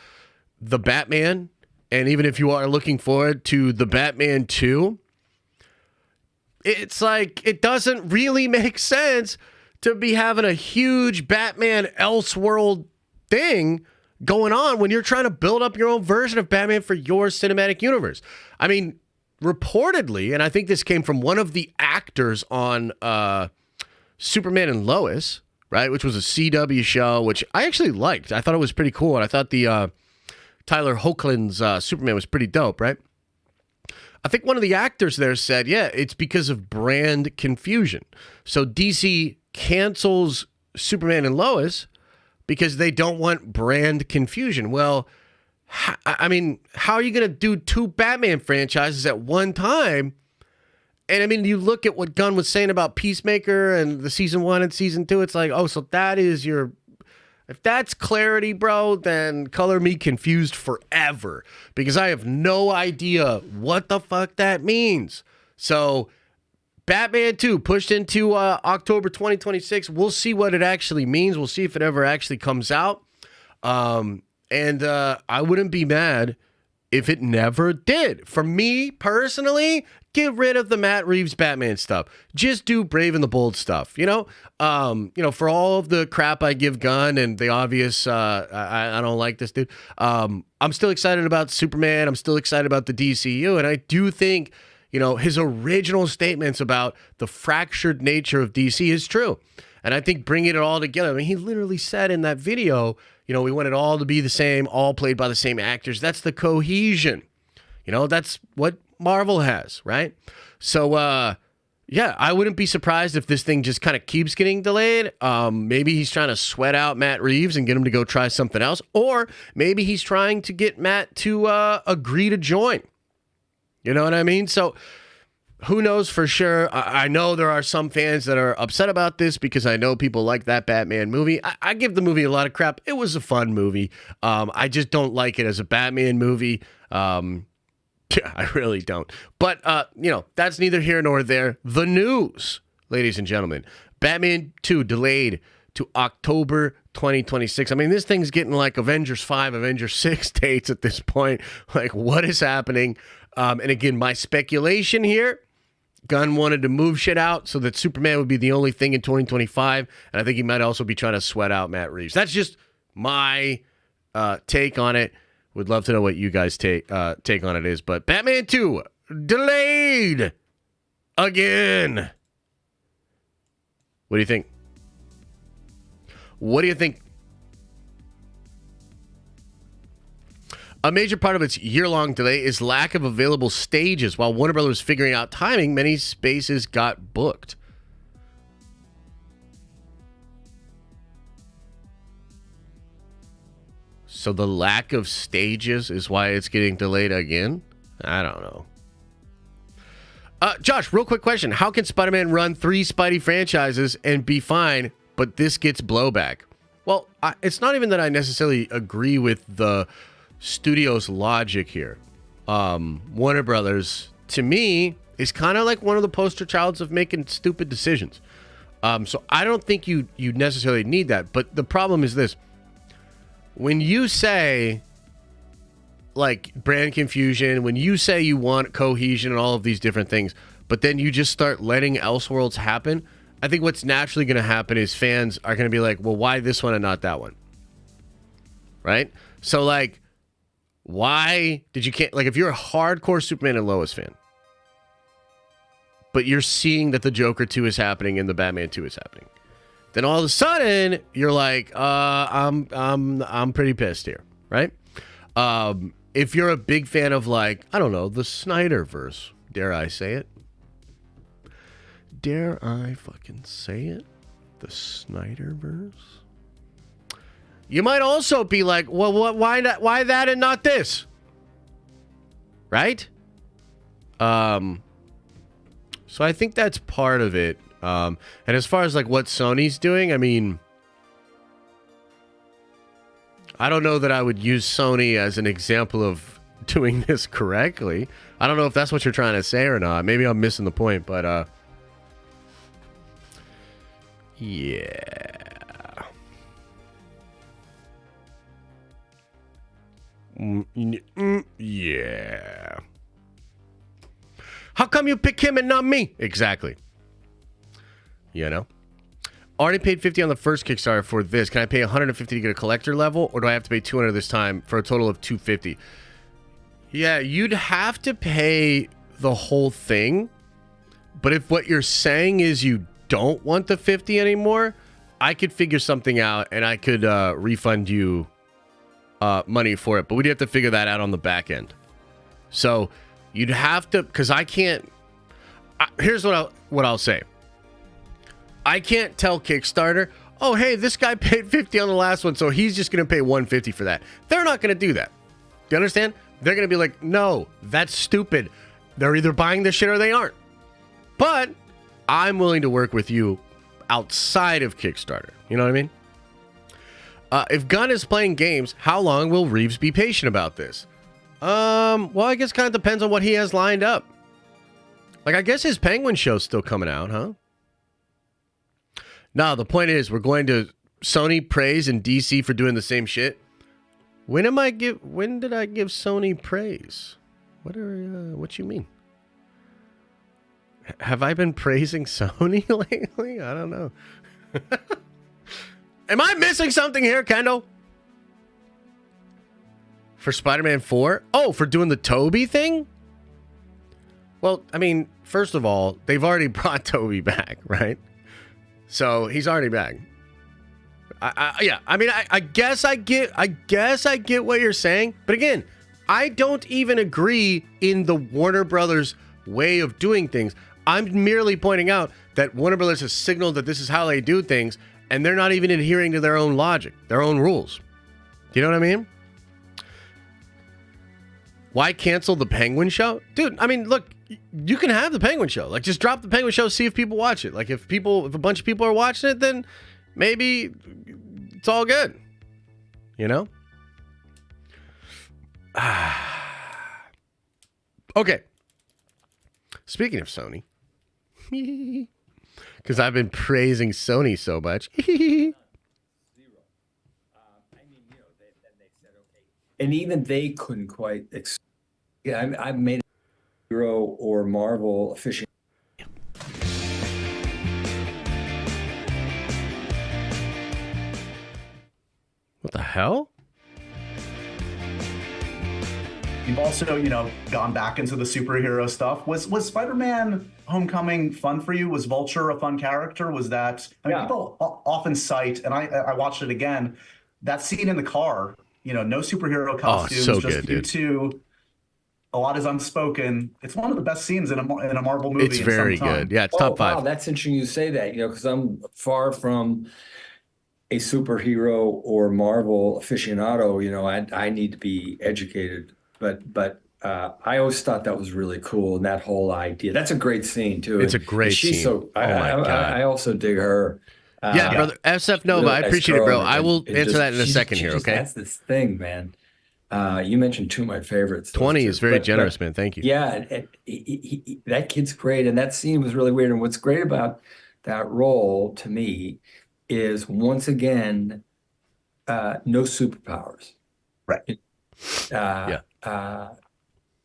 the Batman and even if you are looking forward to the Batman 2, it's like it doesn't really make sense to be having a huge Batman Elseworld thing going on when you're trying to build up your own version of Batman for your cinematic universe. I mean, reportedly, and I think this came from one of the actors on Superman and Lois, right, which was a CW show, which I actually liked. I thought it was pretty cool, and I thought the Tyler Hoechlin's Superman was pretty dope, right? I think one of the actors there said, yeah, it's because of brand confusion. So DC cancels Superman and Lois because they don't want brand confusion. Well, I mean, how are you going to do two Batman franchises at one time? And I mean, you look at what Gunn was saying about Peacemaker and the season 1 and season 2, it's like, oh, so that is your... If that's clarity, bro, then color me confused forever because I have no idea what the fuck that means. So Batman 2 pushed into October 2026. We'll see what it actually means. We'll see if it ever actually comes out. And I wouldn't be mad if it never did. For me personally, get rid of the Matt Reeves Batman stuff. Just do Brave and the Bold stuff. You know, for all of the crap I give Gunn and the obvious, I don't like this dude. I'm still excited about Superman. I'm still excited about the DCU, and I do think his original statements about the fractured nature of DC is true. And I think bringing it all together, I mean, he literally said in that video, we want it all to be the same, all played by the same actors. That's the cohesion. That's what Marvel has, right? So, yeah, I wouldn't be surprised if this thing just kind of keeps getting delayed. Maybe he's trying to sweat out Matt Reeves and get him to go try something else. Or maybe he's trying to get Matt to agree to join. You know what I mean? So who knows for sure? I know there are some fans that are upset about this because I know people like that Batman movie. I give the movie a lot of crap. It was a fun movie. I just don't like it as a Batman movie. I really don't. But, that's neither here nor there. The news, ladies and gentlemen. Batman 2 delayed to October 2026. I mean, this thing's getting like Avengers 5, Avengers 6 dates at this point. Like, what is happening? And again, my speculation here, Gunn wanted to move shit out so that Superman would be the only thing in 2025. And I think he might also be trying to sweat out Matt Reeves. That's just my take on it. Would love to know what you guys take on it is. But Batman 2 delayed again. What do you think? What do you think? A major part of its year-long delay is lack of available stages. While Warner Brothers was figuring out timing, many spaces got booked. So the lack of stages is why it's getting delayed again? I don't know. Josh, real quick question. How can Spider-Man run 3 Spidey franchises and be fine, but this gets blowback? Well, it's not even that I necessarily agree with the studio's logic here. Warner Brothers, to me, is kind of like one of the poster childs of making stupid decisions. So I don't think you necessarily need that. But the problem is this. When you say, like, brand confusion, when you say you want cohesion and all of these different things, but then you just start letting Elseworlds happen, I think what's naturally going to happen is fans are going to be like, well, why this one and not that one? Right? So, like, why did you can't, like, if you're a hardcore Superman and Lois fan, but you're seeing that the Joker 2 is happening and the Batman 2 is happening, then all of a sudden you're like, I'm pretty pissed here, right? If you're a big fan of, like, I don't know, the Snyderverse, dare I say it? Dare I fucking say it? The Snyderverse? You might also be like, well, why that and not this? Right? So I think that's part of it. And as far as, like, what Sony's doing, I mean, I don't know that I would use Sony as an example of doing this correctly. I don't know if that's what you're trying to say or not. Maybe I'm missing the point, but yeah. Yeah. How come you pick him and not me? Exactly. Already paid $50 on the first Kickstarter for this. Can I pay $150 to get a collector level, or do I have to pay $200 this time for a total of $250? Yeah, you'd have to pay the whole thing. But if what you're saying is you don't want the $50 anymore, I could figure something out and I could refund you money for it. But we'd have to figure that out on the back end. So you'd have to, because I can't. Here's what I'll say. I can't tell Kickstarter, oh, hey, this guy paid $50 on the last one, so he's just going to pay $150 for that. They're not going to do that. Do you understand? They're going to be like, no, that's stupid. They're either buying this shit or they aren't. But I'm willing to work with you outside of Kickstarter. You know what I mean? If Gunn is playing games, how long will Reeves be patient about this? Well, I guess it kind of depends on what he has lined up. Like, I guess his Penguin show's still coming out, huh? No, the point is, we're going to Sony praise and DC for doing the same shit. When did I give Sony praise? What you mean? Have I been praising Sony lately? I don't know. Am I missing something here, Kendall? For Spider-Man 4? Oh, for doing the Toby thing? Well, I mean, first of all, they've already brought Toby back, right? So he's already back. I guess I get what you're saying, but again, I don't even agree in the Warner Brothers way of doing things. I'm merely pointing out that Warner Brothers has signaled that this is how they do things, and they're not even adhering to their own logic, their own rules. Do you know what I mean? Why cancel the Penguin show? Dude, I mean, look, you can have the Penguin show. Like, just drop the Penguin show, see if people watch it. Like, if a bunch of people are watching it, then maybe it's all good. You know? Okay. Speaking of Sony, because I've been praising Sony so much. And even they couldn't quite. I've made a hero or Marvel aficionado. What the hell? You've also, gone back into the superhero stuff. Was Spider-Man Homecoming fun for you? Was Vulture a fun character? Was that? People often cite, and I watched it again, that scene in the car. No superhero costumes, so just good, you dude. two. A lot is unspoken. It's one of the best scenes in a Marvel movie. It's very good. Yeah, it's top 5. Wow, that's interesting you say that. because I'm far from a superhero or Marvel aficionado. I need to be educated, but I always thought that was really cool, and that whole idea. That's a great scene too. It's a great scene. She's so. My God. I also dig her. Brother. SF Nova, I appreciate it, bro. I will answer that in a second here, okay? That's this thing, man. You mentioned 2 of my favorites. 20 is very generous, man. Thank you. Yeah, that kid's great, and that scene was really weird. And what's great about that role to me is, once again, no superpowers. Right.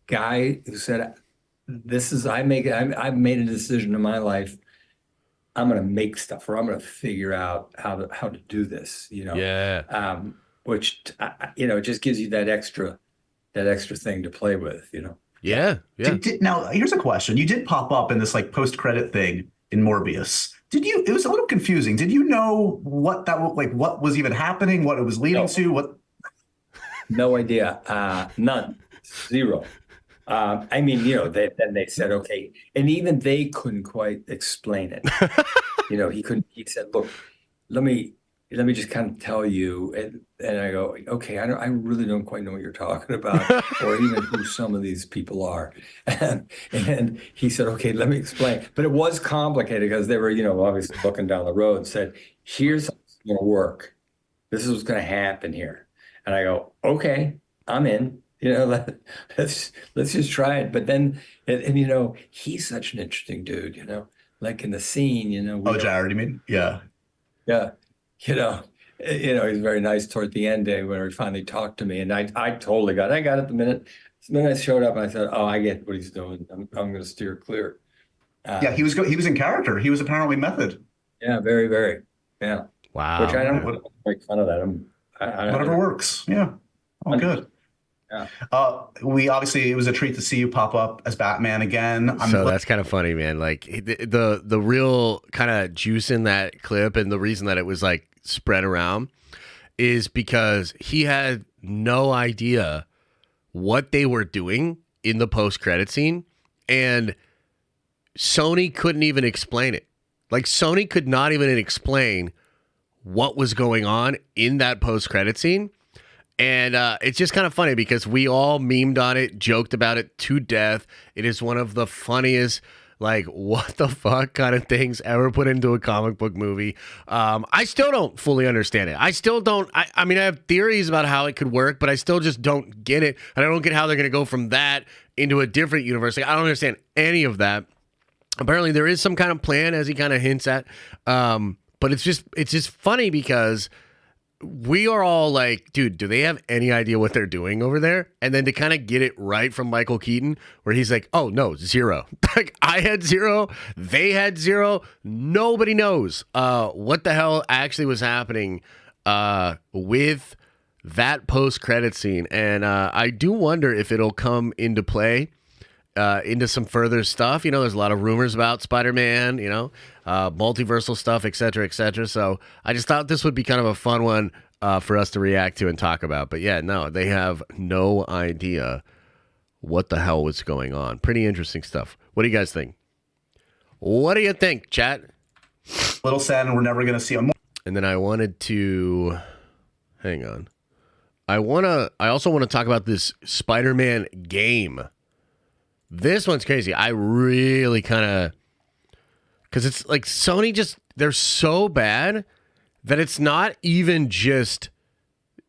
Guy who said, I've made a decision in my life. I'm going to make stuff, or I'm going to figure out how to do this, Yeah. Which, it just gives you that extra thing to play with, Yeah. Now, here's a question. You did pop up in this post-credit thing in Morbius. It was a little confusing. Did you know what what was even happening, what it was leading to? What? No idea. None. Zero. Then they said, okay. And even they couldn't quite explain it. He said, look, let me just kind of tell you. And I go, okay, I really don't quite know what you're talking about, or even who some of these people are. And he said, okay, let me explain. But it was complicated because they were, obviously looking down the road and said, here's how it's going to work. This is what's going to happen here. And I go, okay, I'm in. Let's just try it. But then, and he's such an interesting dude. Like in the scene, Jared, you mean? Yeah. Yeah. He's very nice toward the end when he finally talked to me, and I totally got it the minute I showed up. I said, oh, I get what he's doing. I'm going to steer clear. He was in character. He was apparently method. Yeah, very, very. Yeah. Wow. Which I don't make fun of that. Whatever works. Yeah. Oh, good. Yeah. It was a treat to see you pop up as Batman again. That's kind of funny, man. Like the real kind of juice in that clip, and the reason that it was spread around is because he had no idea what they were doing in the post-credit scene, and Sony couldn't even explain it. Sony could not even explain what was going on in that post-credit scene. And it's just kind of funny because we all memed on it, joked about it to death. It is one of the funniest, what the fuck kind of things ever put into a comic book movie. I still don't fully understand it. I still don't. I have theories about how it could work, but I still just don't get it. And I don't get how they're going to go from that into a different universe. I don't understand any of that. Apparently, there is some kind of plan, as he kind of hints at. But it's just funny because we are all like, dude, do they have any idea what they're doing over there? And then to kind of get it right from Michael Keaton, where he's like, oh, no, 0. I had 0. They had 0. Nobody knows what the hell actually was happening with that post-credit scene. And I do wonder if it'll come into play into some further stuff. You know, there's a lot of rumors about Spider-Man, you know, multiversal stuff, et cetera, et cetera. So I just thought this would be kind of a fun one for us to react to and talk about. But yeah, no, they have no idea what the hell was going on. Pretty interesting stuff. What do you guys think? What do you think, chat? Little sad, and we're never going to see him. And then I wanted to hang on. I also want to talk about this Spider-Man game. This one's crazy. I really kind of, because it's like Sony they're so bad that it's not even just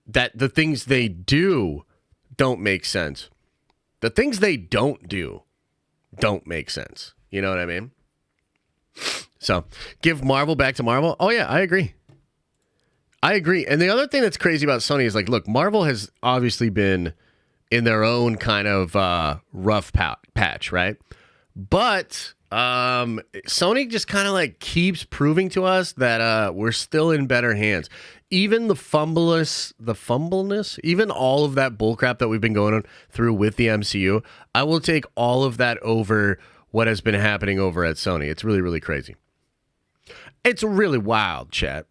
that the things they do don't make sense. The things they don't do don't make sense. You know what I mean? So give Marvel back to Marvel. Oh yeah, I agree. And the other thing that's crazy about Sony is like, look, Marvel has obviously been in their own kind of rough patch, right? But Sony just kind of like keeps proving to us that we're still in better hands. Even the fumbleness, even all of that bullcrap that we've been going through with the MCU, I will take all of that over what has been happening over at Sony. It's really, really crazy. It's really wild, chat.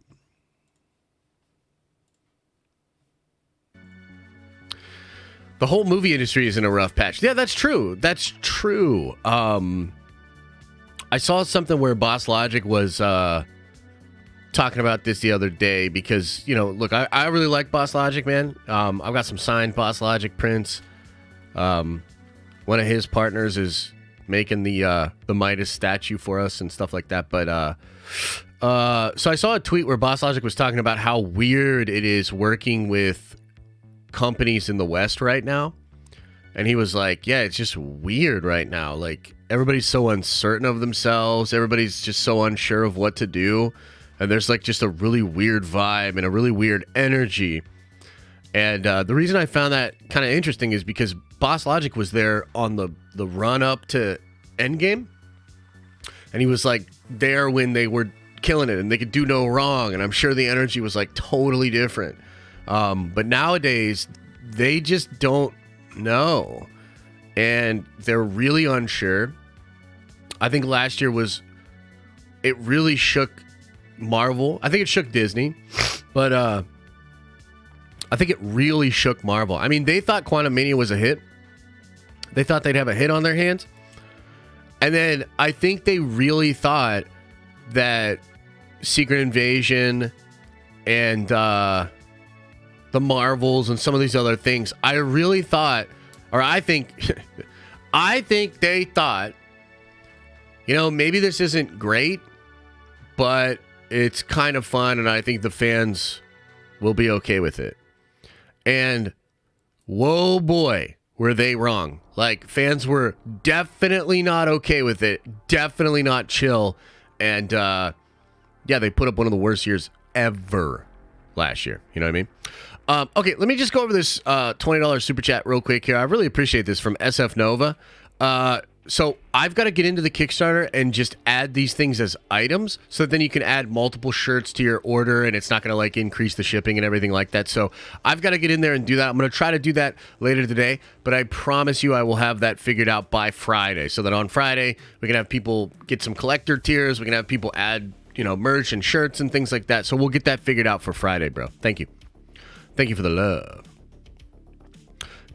The whole movie industry is in a rough patch. Yeah, that's true. That's true. I saw something where Boss Logic was talking about this the other day because, you know, look, I really like Boss Logic, man. I've got some signed Boss Logic prints. One of his partners is making the Midas statue for us and stuff like that. But so I saw a tweet where Boss Logic was talking about how weird it is working with companies in the West right now. And he was like, yeah, it's just weird right now. Like, everybody's so uncertain of themselves. Everybody's just so unsure of what to do. And there's like just a really weird vibe and a really weird energy. And the reason I found that kind of interesting is because Boss Logic was there on the run up to Endgame. And he was like there when they were killing it and they could do no wrong. And I'm sure the energy was like totally different. But nowadays, they just don't know. And they're really unsure. I think last year it really shook Marvel. I think it shook Disney. But I think it really shook Marvel. I mean, they thought Quantumania was a hit. They thought they'd have a hit on their hands. And then I think they really thought that Secret Invasion and the Marvels and some of these other things, I really thought, or I think they thought, you know, maybe this isn't great, but it's kind of fun, and I think the fans will be okay with it. And whoa, boy, were they wrong. Like, fans were definitely not okay with it, definitely not chill, and yeah, they put up one of the worst years ever last year. You know what I mean? Okay, let me just go over this $20 super chat real quick here. I really appreciate this from SF Nova. So I've got to get into the Kickstarter and just add these things as items so that then you can add multiple shirts to your order and it's not going to like increase the shipping and everything like that. So I've got to get in there and do that. I'm going to try to do that later today, but I promise you I will have that figured out by Friday so that on Friday we can have people get some collector tiers. We can have people add, you know, merch and shirts and things like that. So we'll get that figured out for Friday, bro. Thank you. Thank you for the love.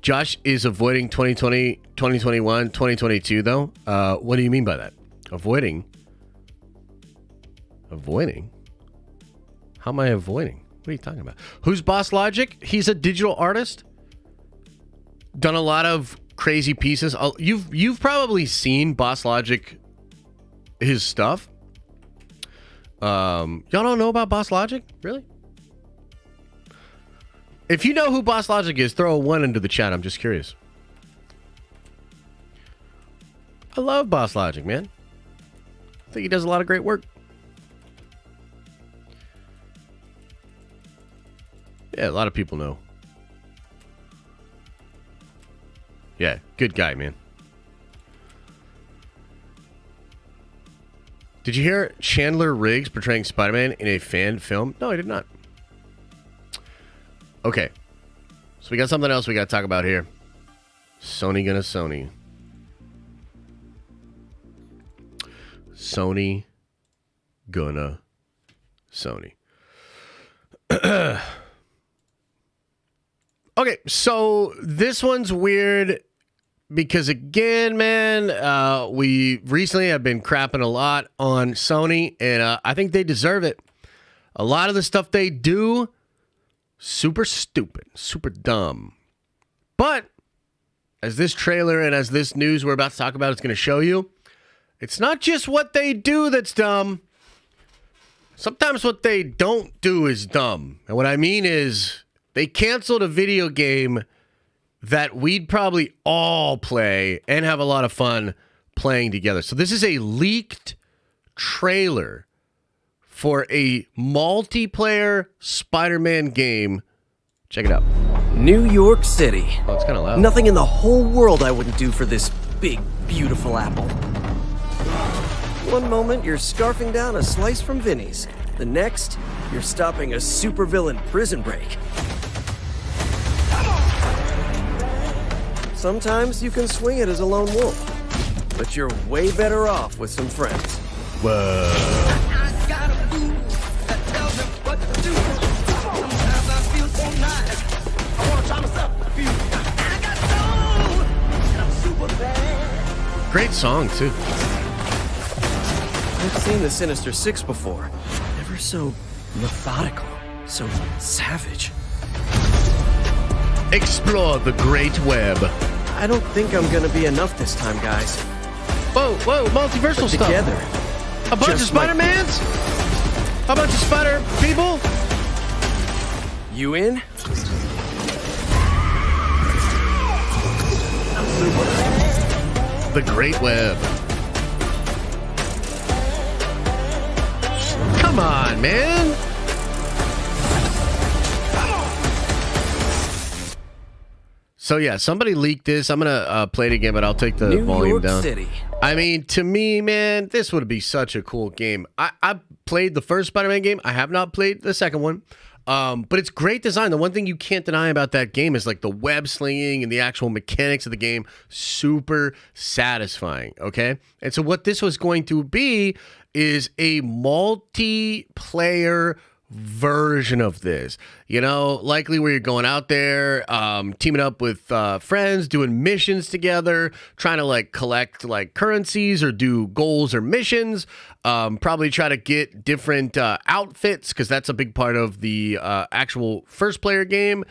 Josh is avoiding 2020, 2021, 2022, though. What do you mean by that? Avoiding? Avoiding? How am I avoiding? What are you talking about? Who's Boss Logic? He's a digital artist. Done a lot of crazy pieces. You've probably seen Boss Logic, his stuff. Y'all don't know about Boss Logic? Really? If you know who Boss Logic is, throw a 1 into the chat. I'm just curious. I love Boss Logic, man. I think he does a lot of great work. Yeah, a lot of people know. Yeah, good guy, man. Did you hear Chandler Riggs portraying Spider-Man in a fan film? No, I did not. Okay, so we got something else we got to talk about here. Sony gonna Sony. Sony gonna Sony. Okay, so this one's weird because, again, man, we recently have been crapping a lot on Sony, and I think they deserve it. A lot of the stuff they do, super stupid, super dumb. But as this trailer and as this news we're about to talk about is going to show you, it's not just what they do that's dumb. Sometimes what they don't do is dumb. And what I mean is they canceled a video game that we'd probably all play and have a lot of fun playing together. So this is a leaked trailer for a multiplayer Spider-Man game. Check it out. New York City. Oh, it's kind of loud. Nothing in the whole world I wouldn't do for this big, beautiful apple. One moment, you're scarfing down a slice from Vinny's. The next, you're stopping a supervillain prison break. Sometimes you can swing it as a lone wolf, but you're way better off with some friends. Whoa. Great song, too. I've seen the Sinister Six before. Never so methodical, so savage. Explore the great web. I don't think I'm gonna be enough this time, guys. Whoa, multiversal stuff. Together. A bunch of just like- Spider-Mans? A bunch of Spider people? You in? The great web. Come on, man. So yeah, somebody leaked this. I'm gonna play it again, but I'll take the New volume York down. City. I mean, to me, man, this would be such a cool game. I played the first Spider-Man game. I have not played the second one. But it's great design. The one thing you can't deny about that game is like the web slinging and the actual mechanics of the game. Super satisfying, okay? And so what this was going to be is a multiplayer version of this, you know, likely where you're going out there, teaming up with friends, doing missions together, trying to like collect like currencies or do goals or missions, probably try to get different outfits, because that's a big part of the actual first player game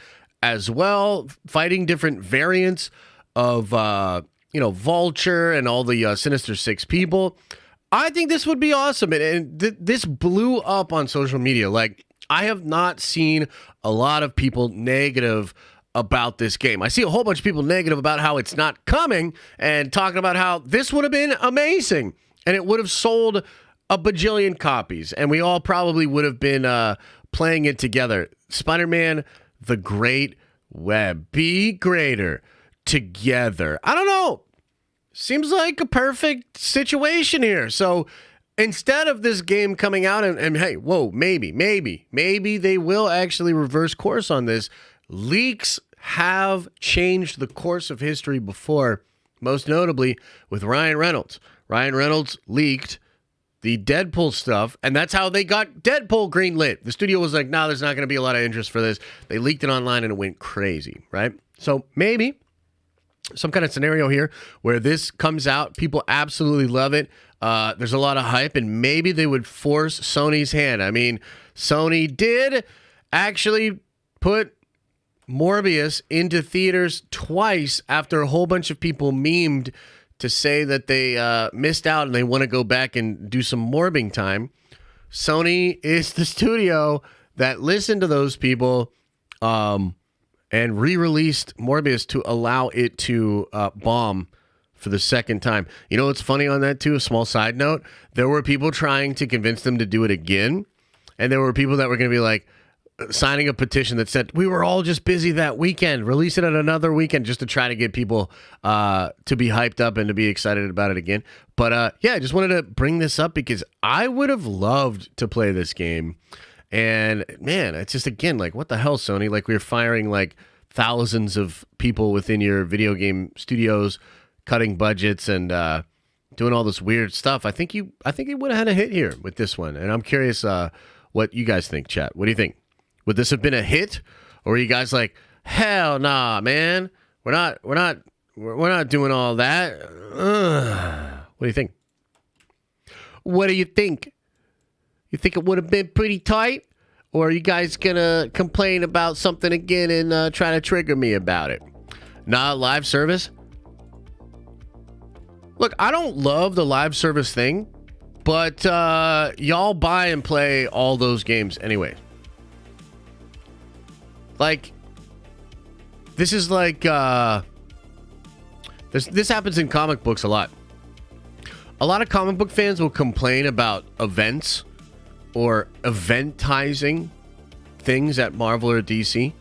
as well, fighting different variants of Vulture and all the Sinister Six people. I think this would be awesome. And this blew up on social media. Like, I have not seen a lot of people negative about this game. I see a whole bunch of people negative about how it's not coming and talking about how this would have been amazing and it would have sold a bajillion copies and we all probably would have been playing it together. Spider-Man, the Great Web. Be greater together. I don't know. Seems like a perfect situation here. So instead of this game coming out and hey, whoa, maybe they will actually reverse course on this. Leaks have changed the course of history before, most notably with Ryan Reynolds. Ryan Reynolds leaked the Deadpool stuff, and that's how they got Deadpool greenlit. The studio was like, no, there's not going to be a lot of interest for this. They leaked it online and it went crazy, right? So maybe some kind of scenario here where this comes out, people absolutely love it. There's a lot of hype, and maybe they would force Sony's hand. I mean, Sony did actually put Morbius into theaters twice after a whole bunch of people memed to say that they missed out and they want to go back and do some morbing time. Sony is the studio that listened to those people and re-released Morbius to allow it to bomb for the second time. You know what's funny on that too? A small side note. There were people trying to convince them to do it again. And there were people that were going to be like signing a petition that said, we were all just busy that weekend. Release it at another weekend just to try to get people to be hyped up and to be excited about it again. But yeah, I just wanted to bring this up because I would have loved to play this game. And man, it's just, again, like, what the hell, Sony? Like, we're firing like thousands of people within your video game studios, cutting budgets, and doing all this weird stuff. I think you would have had a hit here with this one. And I'm curious what you guys think, chat. What do you think? Would this have been a hit? Or are you guys like, hell nah, man. We're not doing all that. What do you think? What do you think? You think it would have been pretty tight? Or are you guys gonna complain about something again and try to trigger me about it? Nah, live service? Look, I don't love the live service thing, but y'all buy and play all those games anyway. Like, this is like, this happens in comic books a lot. A lot of comic book fans will complain about events or eventizing things at Marvel or DC.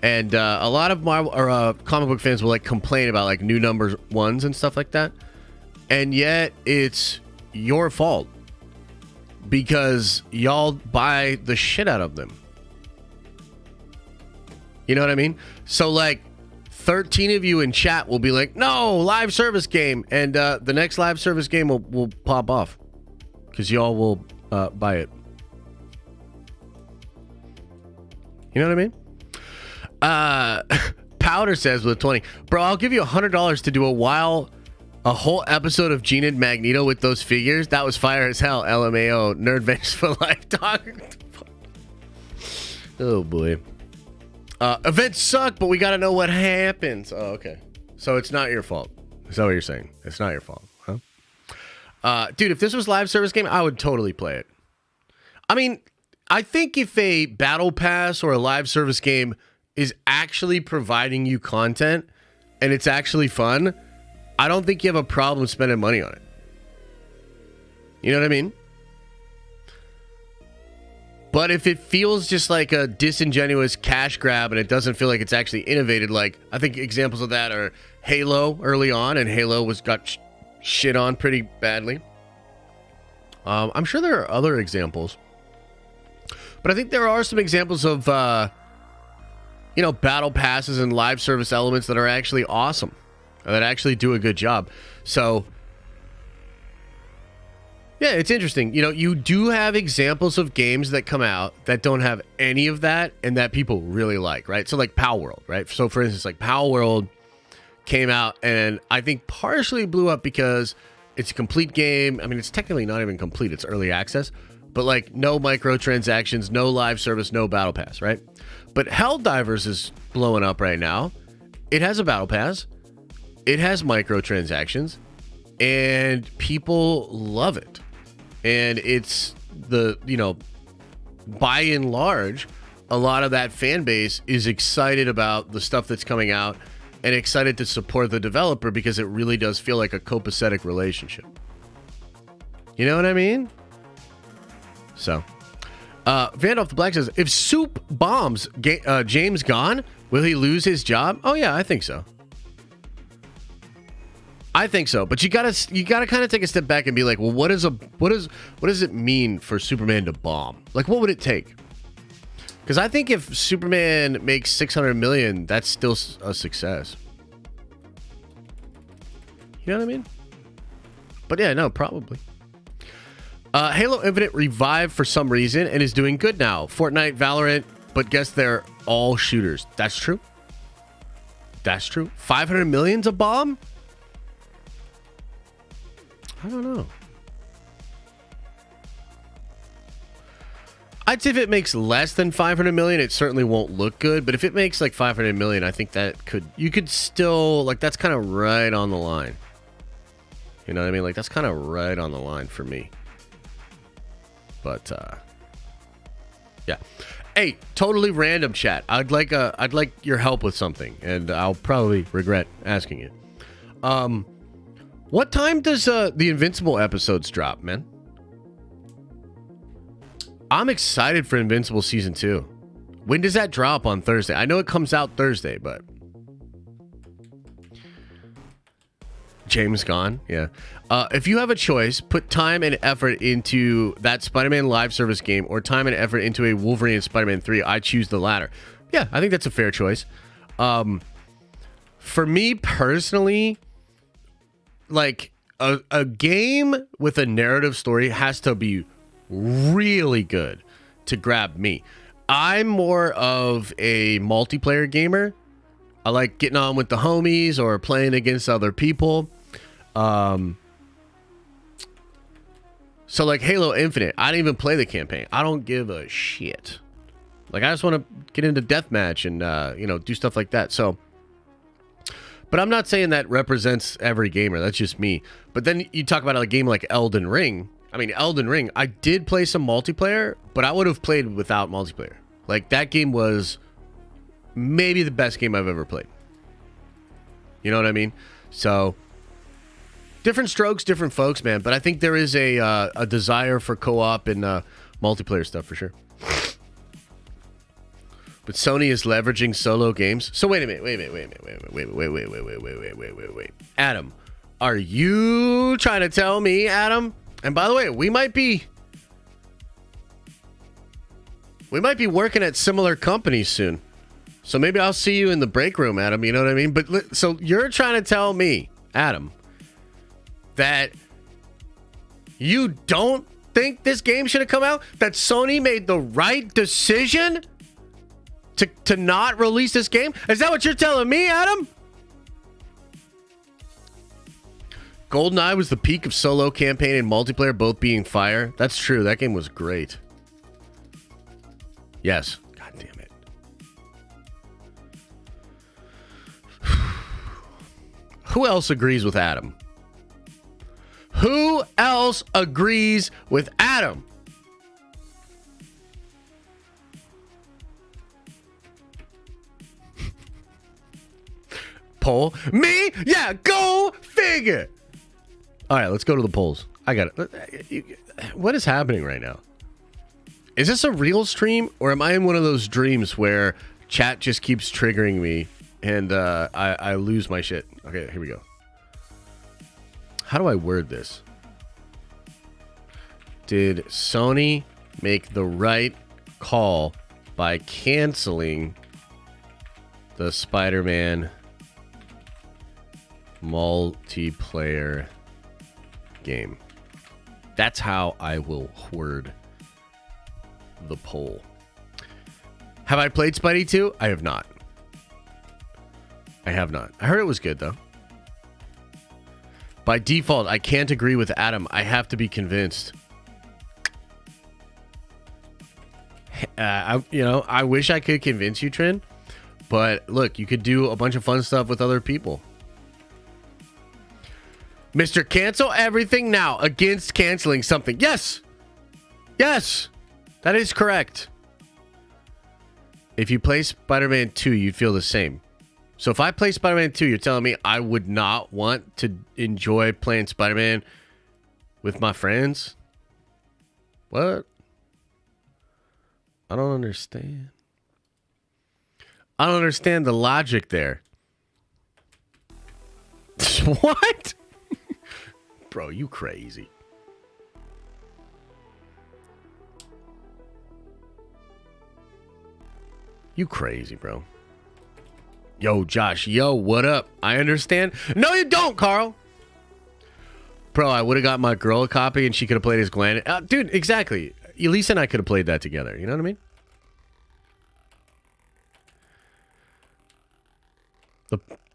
And a lot of Marvel or comic book fans will like complain about like new number ones and stuff like that. And yet it's your fault because y'all buy the shit out of them. You know what I mean? So like 13 of you in chat will be like, no, live service game. And the next live service game will pop off because y'all will buy it. You know what I mean? Powder says with 20, bro, I'll give you $100 to do a whole episode of Gene and Magneto with those figures. That was fire as hell. LMAO. Nerd Venge for life, dog. Oh boy. Events suck, but we gotta know what happens. Oh, okay. So it's not your fault. Is that what you're saying? It's not your fault, huh? Dude, if this was live service game, I would totally play it. I mean, I think if a battle pass or a live service game is actually providing you content and it's actually fun, I don't think you have a problem spending money on it. You know what I mean? But if it feels just like a disingenuous cash grab and it doesn't feel like it's actually innovated, like I think examples of that are Halo early on, and Halo got shit on pretty badly. I'm sure there are other examples. But I think there are some examples of, battle passes and live service elements that are actually awesome. That actually do a good job. So, yeah, it's interesting. You do have examples of games that come out that don't have any of that and that people really like, right? So, like Power World, right? So, for instance, like Power World came out and I think partially blew up because it's a complete game. I mean, it's technically not even complete. It's early access. But like no microtransactions, no live service, no battle pass, right? But Helldivers is blowing up right now. It has a battle pass. It has microtransactions. And people love it. And it's by and large, a lot of that fan base is excited about the stuff that's coming out and excited to support the developer because it really does feel like a copacetic relationship. You know what I mean? So, Vandolph the Black says, if Soup bombs James Gunn, will he lose his job? Oh yeah, I think so. I think so. But you gotta kind of take a step back and be like, well, what does it mean for Superman to bomb? Like, what would it take? Because I think if Superman makes 600 million, that's still a success. You know what I mean? But yeah, no, probably. Halo Infinite revived for some reason and is doing good now. Fortnite, Valorant, but guess they're all shooters. That's true. That's true. 500 million's a bomb? I don't know. I'd say if it makes less than 500 million, it certainly won't look good. But if it makes like 500 million, I think you could still, like, that's kind of right on the line. You know what I mean? Like, that's kind of right on the line for me. But yeah. Hey, totally random chat. I'd like your help with something, and I'll probably regret asking it. What time does the Invincible episodes drop, man? I'm excited for Invincible season 2. When does that drop on Thursday? I know it comes out Thursday, but James Gunn, yeah. If you have a choice, put time and effort into that Spider-Man live service game or time and effort into a Wolverine and Spider-Man 3. I choose the latter. Yeah, I think that's a fair choice. For me personally, like, a game with a narrative story has to be really good to grab me. I'm more of a multiplayer gamer. I like getting on with the homies or playing against other people. So like Halo Infinite, I didn't even play the campaign. I don't give a shit. Like I just want to get into deathmatch and do stuff like that. So, but I'm not saying that represents every gamer. That's just me. But then you talk about a game like Elden Ring. I mean, Elden Ring, I did play some multiplayer, but I would have played without multiplayer. Like that game was maybe the best game I've ever played. You know what I mean? So different strokes, different folks, man. But I think there is a desire for co-op and multiplayer stuff for sure. But Sony is leveraging solo games. So wait a minute. Wait. Adam, are you trying to tell me, Adam? And by the way, we might be working at similar companies soon. So maybe I'll see you in the break room, Adam. You know what I mean? But so you're trying to tell me, Adam, that you don't think this game should have come out? That Sony made the right decision to not release this game? Is that what you're telling me, Adam? GoldenEye was the peak of solo campaign and multiplayer both being fire. That's true. That game was great. Yes. God damn it. Who else agrees with Adam? Who else agrees with Adam? Poll? Me? Yeah, go figure. All right, let's go to the polls. I got it. What is happening right now? Is this a real stream, or am I in one of those dreams where chat just keeps triggering me and I lose my shit? Okay, here we go. How do I word this? Did Sony make the right call by canceling the Spider-Man multiplayer game? That's how I will word the poll. Have I played Spidey 2? I have not. I heard it was good though. By default, I can't agree with Adam. I have to be convinced. I wish I could convince you, Trin. But look, you could do a bunch of fun stuff with other people. Mr. Cancel everything now against canceling something. Yes. Yes. That is correct. If you play Spider-Man 2, you'd feel the same. So if I play Spider-Man 2, you're telling me I would not want to enjoy playing Spider-Man with my friends? What? I don't understand. I don't understand the logic there. What? Bro, you crazy. You crazy, bro. Yo, Josh. Yo, what up? I understand. No, you don't, Carl. Bro, I would have got my girl a copy and she could have played as Gwen. Dude, exactly. Elisa and I could have played that together. You know what I mean?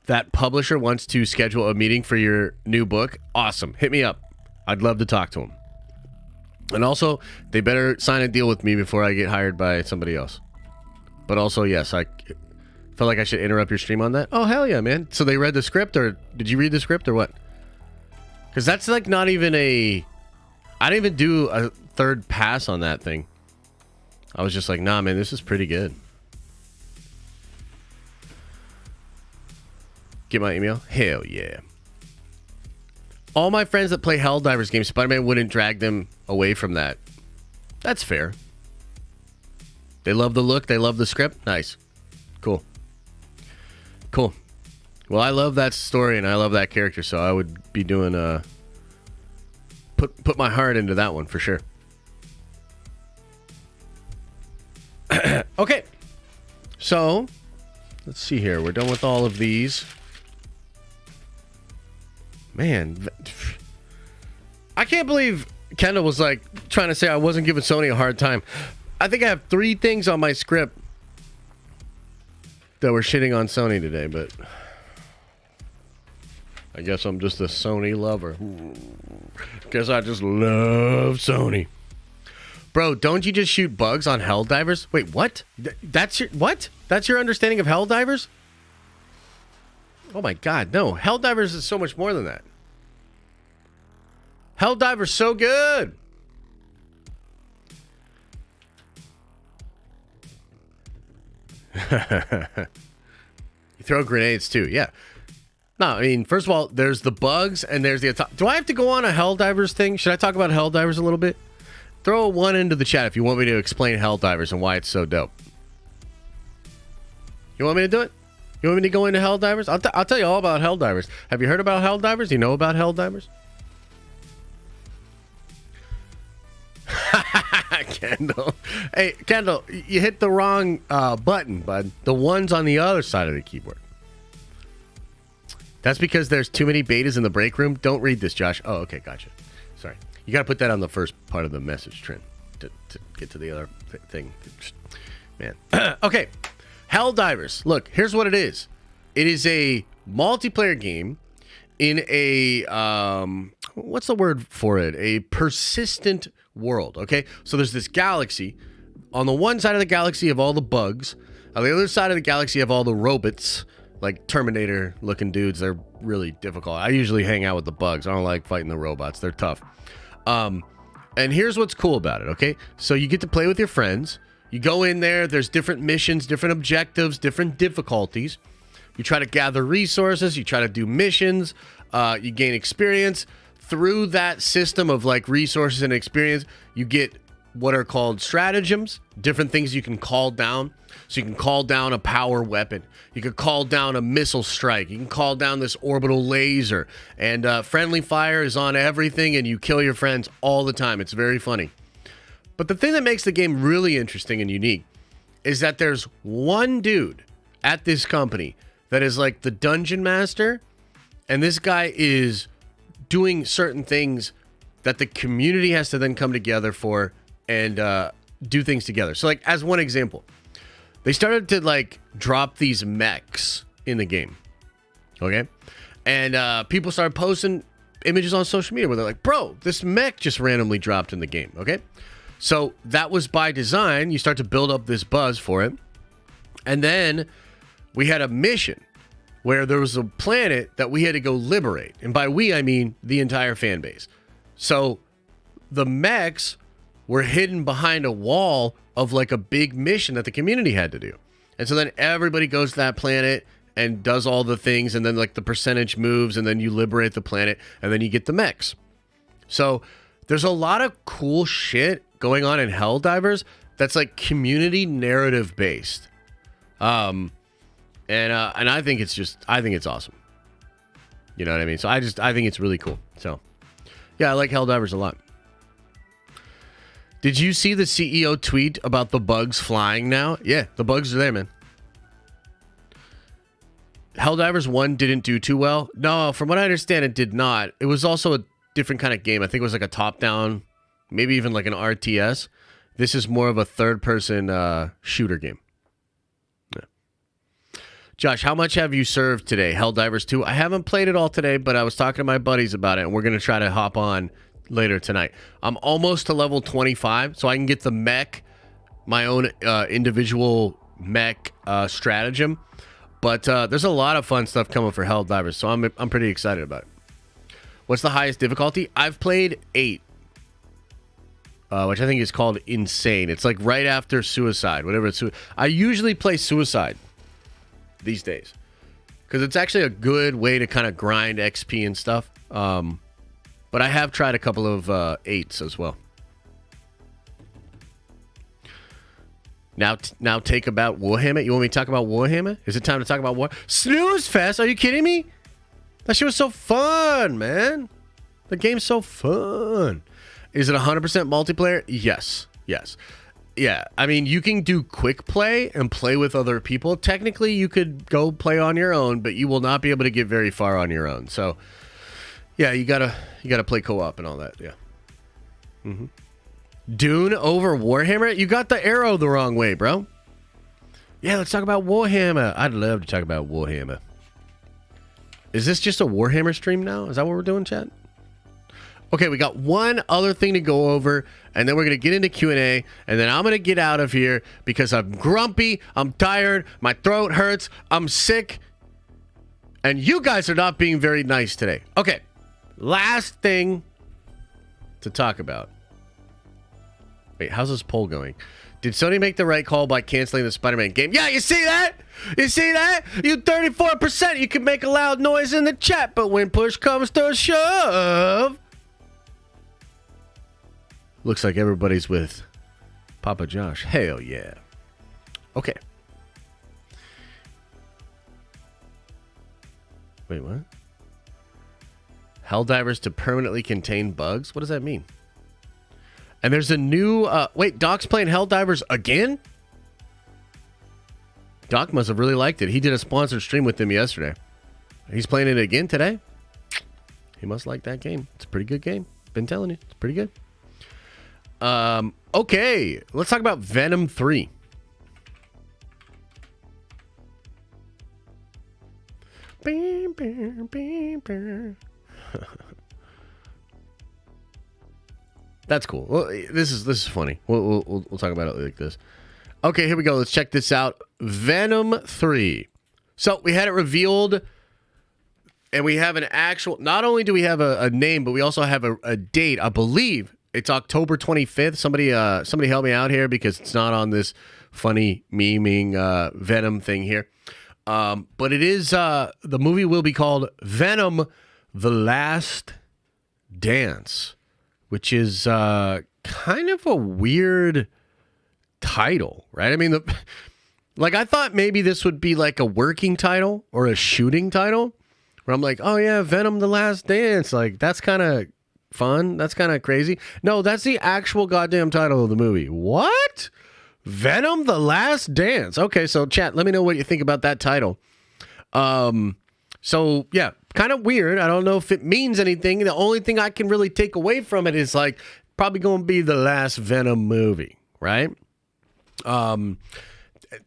That publisher wants to schedule a meeting for your new book. Awesome. Hit me up. I'd love to talk to him. And also, they better sign a deal with me before I get hired by somebody else. But also, yes, I felt like I should interrupt your stream on that. Oh, hell yeah, man. So they read the script, or did you read the script, or what? Because that's like not even a... I didn't even do a third pass on that thing. I was just like, nah, man, this is pretty good. Get my email? Hell yeah. All my friends that play Helldivers games, Spider-Man wouldn't drag them away from that. That's fair. They love the look. They love the script. Nice. Cool. Cool. Well, I love that story and I love that character, so I would be doing put my heart into that one for sure. Okay. So, let's see here. We're done with all of these. Man, I can't believe Kendall was like trying to say I wasn't giving Sony a hard time. I think I have 3 things on my script that were shitting on Sony today, but I guess I'm just a Sony lover. Guess I just love Sony. Bro, don't you just shoot bugs on Helldivers? Wait, what? That's your understanding of Helldivers? Oh my god, no. Helldivers is so much more than that. Helldivers so good. You throw grenades too, yeah. No, I mean, first of all, there's the bugs and there's the... Do I have to go on a Helldivers thing? Should I talk about Helldivers a little bit? Throw a 1 into the chat if you want me to explain Helldivers and why it's so dope. You want me to do it? You want me to go into Helldivers? I'll tell you all about Helldivers. Have you heard about Helldivers? Do you know about Helldivers? Kendall. Hey, Kendall, you hit the wrong button, bud. The one's on the other side of the keyboard. That's because there's too many betas in the break room. Don't read this, Josh. Oh, okay, gotcha. Sorry. You got to put that on the first part of the message, Trent, to get to the other thing. Man. Okay. Helldivers. Look, here's what it is. It is a multiplayer game in a, what's the word for it? A persistent world, okay? So there's this galaxy. On the one side of the galaxy you have all the bugs. On the other side of the galaxy you have all the robots, like Terminator-looking dudes. They're really difficult. I usually hang out with the bugs. I don't like fighting the robots. They're tough. And here's what's cool about it, okay? So you get to play with your friends. You go in there. There's different missions, different objectives, different difficulties. You try to gather resources. You try to do missions. You gain experience. Through that system of like resources and experience, you get what are called stratagems, different things you can call down. So you can call down a power weapon. You can call down a missile strike. You can call down this orbital laser. And friendly fire is on everything, and you kill your friends all the time. It's very funny. But the thing that makes the game really interesting and unique is that there's one dude at this company that is like the dungeon master, and this guy is doing certain things that the community has to then come together for and do things together. So like as one example, they started to like drop these mechs in the game, okay? And people started posting images on social media where they're like, bro, this mech just randomly dropped in the game, okay? So that was by design. You start to build up this buzz for it. And then we had a mission where there was a planet that we had to go liberate. And by we, I mean the entire fan base. So the mechs were hidden behind a wall of like a big mission that the community had to do. And so then everybody goes to that planet and does all the things, and then like the percentage moves, and then you liberate the planet, and then you get the mechs. So there's a lot of cool shit going on in Helldivers that's like community narrative based. And I think it's awesome. You know what I mean? So I think it's really cool. So yeah, I like Helldivers a lot. Did you see the CEO tweet about the bugs flying now? Yeah, the bugs are there, man. Helldivers 1 didn't do too well. No, from what I understand, it did not. It was also a different kind of game. I think it was like a top-down, maybe even like an RTS. This is more of a third-person shooter game. Yeah. Josh, how much have you served today? Helldivers 2? I haven't played it all today, but I was talking to my buddies about it, and we're going to try to hop on later tonight. I'm almost to level 25, so I can get the mech, my own individual mech stratagem. But there's a lot of fun stuff coming for Helldivers, so I'm pretty excited about it. What's the highest difficulty? I've played 8, which I think is called Insane. It's like right after Suicide, whatever it's. I usually play Suicide these days because it's actually a good way to kind of grind XP and stuff. But I have tried a couple of 8s as well. Now take about Warhammer. You want me to talk about Warhammer? Is it time to talk about War? Snooze Fest? Are you kidding me? That shit was so fun, man. The game's so fun. Is it 100% multiplayer? Yes. Yeah, I mean, you can do quick play and play with other people. Technically, you could go play on your own, but you will not be able to get very far on your own. So, Yeah, you gotta play co-op and all that. Yeah. Dune over Warhammer? You got the arrow the wrong way, bro. Yeah, let's talk about Warhammer. I'd love to talk about Warhammer. Is this just a Warhammer stream now? Is that what we're doing, chat? Okay, we got one other thing to go over, and then we're going to get into Q&A, and then I'm going to get out of here because I'm grumpy, I'm tired, my throat hurts, I'm sick, and you guys are not being very nice today. Okay, last thing to talk about. Wait, how's this poll going? Did Sony make the right call by canceling the Spider-Man game? Yeah, you see that? You see that? You 34%. You can make a loud noise in the chat, but when push comes to shove... Looks like everybody's with Papa Josh. Hell yeah. Okay. Wait, what? Helldivers to permanently contain bugs? What does that mean? And there's a new... wait, Doc's playing Helldivers again? Doc must have really liked it. He did a sponsored stream with them yesterday. He's playing it again today? He must like that game. It's a pretty good game. Been telling you. It's pretty good. Okay. Let's talk about Venom 3. That's cool. Well, this is funny. We'll talk about it like this. Okay, here we go. Let's check this out. Venom 3. So we had it revealed, and we have an actual. Not only do we have a name, but we also have a date. I believe it's October 25th. Somebody help me out here because it's not on this funny memeing Venom thing here. But it is. The movie will be called Venom: The Last Dance, which is kind of a weird title, right? I mean, I thought maybe this would be like a working title or a shooting title where I'm like, oh yeah, Venom: The Last Dance. Like, that's kind of fun. That's kind of crazy. No, that's the actual goddamn title of the movie. What? Venom: The Last Dance. Okay, so chat, let me know what you think about that title. So yeah, kind of weird. I don't know if it means anything. The only thing I can really take away from it is like probably going to be the last Venom movie, right?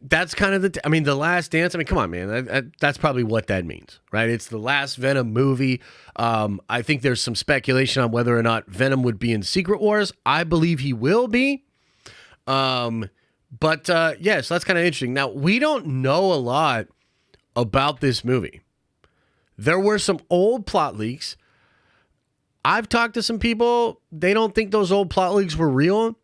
That's kind of the Last Dance. I mean, come on, man. That's probably what that means, right? It's the last Venom movie. I think there's some speculation on whether or not Venom would be in Secret Wars. I believe he will be. But yeah, so that's kind of interesting. Now, we don't know a lot about this movie. There were some old plot leaks. I've talked to some people. They don't think those old plot leaks were real.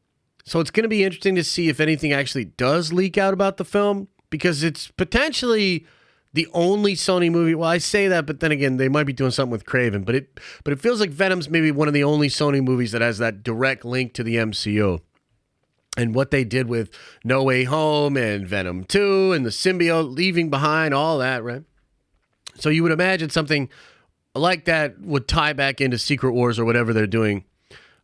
So it's going to be interesting to see if anything actually does leak out about the film, because it's potentially the only Sony movie. Well, I say that, but then again, they might be doing something with Craven. But it feels like Venom's maybe one of the only Sony movies that has that direct link to the MCU. And what they did with No Way Home and Venom 2 and the symbiote leaving behind, all that, right? So you would imagine something like that would tie back into Secret Wars or whatever they're doing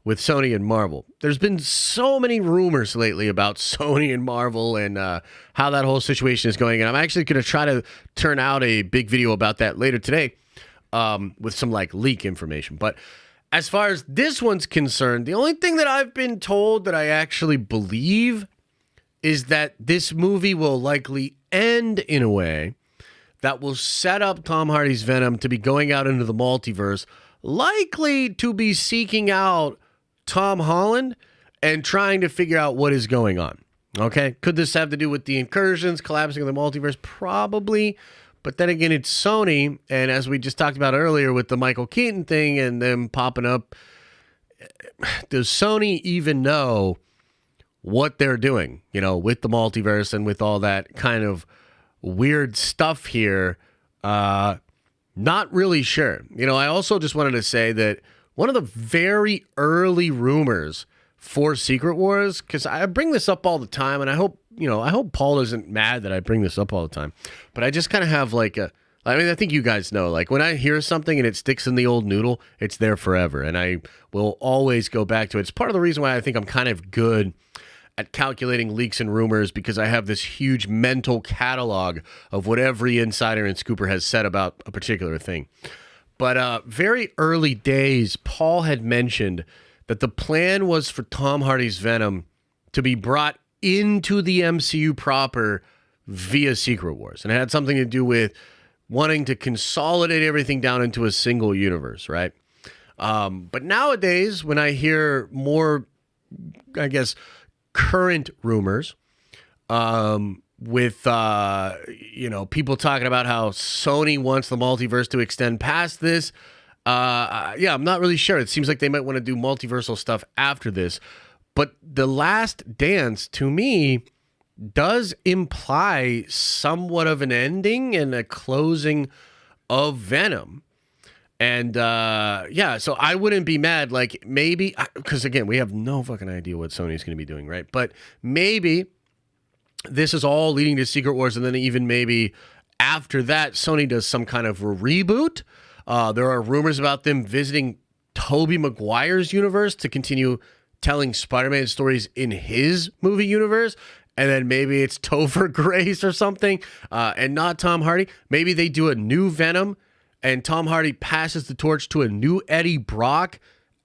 with Sony and Marvel. There's been so many rumors lately about Sony and Marvel and how that whole situation is going. And I'm actually going to try to turn out a big video about that later today with some like leak information. But as far as this one's concerned, the only thing that I've been told that I actually believe is that this movie will likely end in a way that will set up Tom Hardy's Venom to be going out into the multiverse, likely to be seeking out Tom Holland and trying to figure out what is going on. Okay, could this have to do with the incursions, collapsing of the multiverse? Probably. But then again, it's Sony, and as we just talked about earlier with the Michael Keaton thing and them popping up, does Sony even know what they're doing, with the multiverse and with all that kind of weird stuff here? Not really sure. I also just wanted to say that one of the very early rumors for Secret Wars, because I bring this up all the time, and I hope Paul isn't mad that I bring this up all the time, but I just kind of have I think you guys know, when I hear something and it sticks in the old noodle, it's there forever, and I will always go back to it. It's part of the reason why I think I'm kind of good at calculating leaks and rumors, because I have this huge mental catalog of what every insider and scooper has said about a particular thing. But very early days, Paul had mentioned that the plan was for Tom Hardy's Venom to be brought into the MCU proper via Secret Wars. And it had something to do with wanting to consolidate everything down into a single universe, right? But nowadays, when I hear more, I guess, current rumors, with people talking about how Sony wants the multiverse to extend past this, I'm not really sure. It seems like they might want to do multiversal stuff after this. But The Last Dance, to me, does imply somewhat of an ending and a closing of Venom. And so I wouldn't be mad. Like, maybe, because again, we have no fucking idea what Sony's going to be doing, right? But maybe this is all leading to Secret Wars, and then even maybe after that, Sony does some kind of a reboot. There are rumors about them visiting Tobey Maguire's universe to continue telling Spider-Man stories in his movie universe. And then maybe it's Topher Grace or something, and not Tom Hardy. Maybe they do a new Venom, and Tom Hardy passes the torch to a new Eddie Brock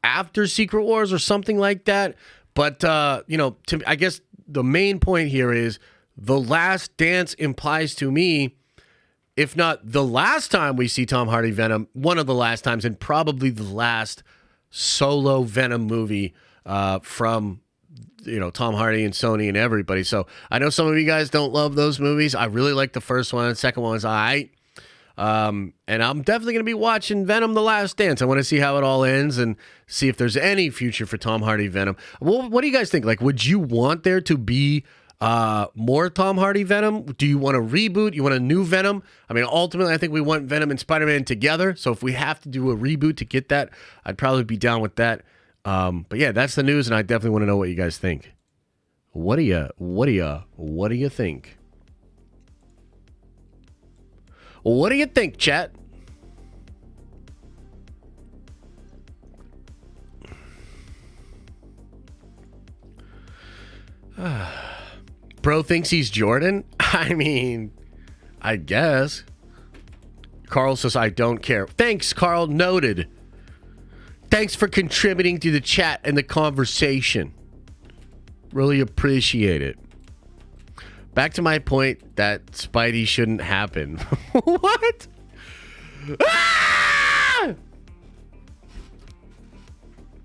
after Secret Wars or something like that. But, I guess the main point here is The Last Dance implies to me, if not the last time we see Tom Hardy Venom, one of the last times, and probably the last solo Venom movie from Tom Hardy and Sony and everybody. So I know some of you guys don't love those movies. I really like the first one. The second one was all right. And I'm definitely going to be watching Venom: The Last Dance. I want to see how it all ends and see if there's any future for Tom Hardy Venom. Well, what do you guys think? Like, would you want there to be more Tom Hardy Venom? Do you want a reboot? You want a new Venom? I mean, ultimately, I think we want Venom and Spider-Man together. So if we have to do a reboot to get that, I'd probably be down with that. But yeah, that's the news, and I definitely want to know what you guys think. What do you think? What do you think, chat? Bro thinks he's Jordan? I mean, I guess. Carl says, I don't care. Thanks, Carl. Noted. Thanks for contributing to the chat and the conversation. Really appreciate it. Back to my point that Spidey shouldn't happen. What? Ah!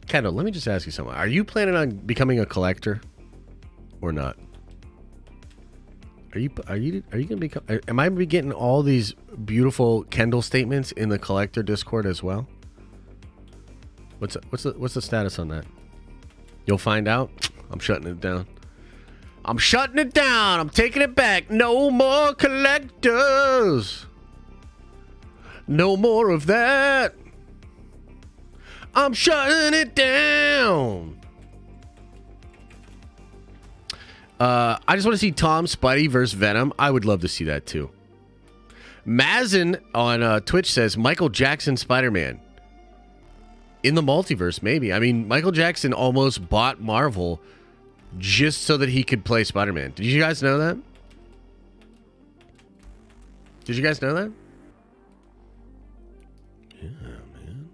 Kendall, let me just ask you something. Are you planning on becoming a collector or not? Are you gonna become? Am I be getting all these beautiful Kendall statements in the collector Discord as well? What's the status on that? You'll find out. I'm shutting it down. I'm shutting it down. I'm taking it back. No more collectors. No more of that. I'm shutting it down. I just want to see Tom Spidey versus Venom. I would love to see that too. Mazin on Twitch says Michael Jackson Spider-Man. In the multiverse, maybe. I mean, Michael Jackson almost bought Marvel just so that he could play Spider-Man. Did you guys know that? Did you guys know that? Yeah, man.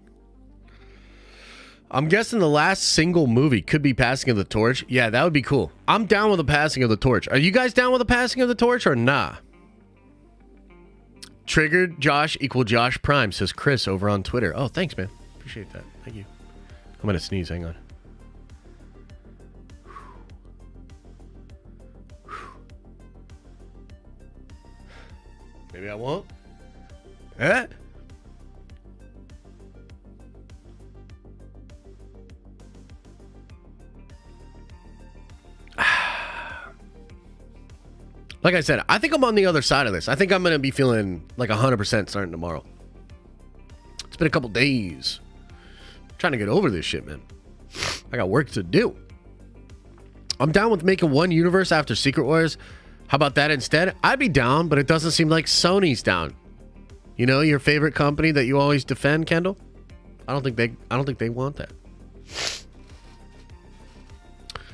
I'm guessing the last single movie could be Passing of the Torch. Yeah, that would be cool. I'm down with the Passing of the Torch. Are you guys down with the Passing of the Torch or nah? Triggered Josh equal Josh Prime, says Chris over on Twitter. Oh, thanks, man. Appreciate that. Thank you. I'm going to sneeze. Hang on. Maybe I won't. Eh? Like I said, I think I'm on the other side of this. I think I'm going to be feeling like 100% starting tomorrow. It's been a couple days. I'm trying to get over this shit, man. I got work to do. I'm down with making one universe after Secret Wars. How about that instead? I'd be down, but it doesn't seem like Sony's down. You know, your favorite company that you always defend, Kendall? I don't think they want that.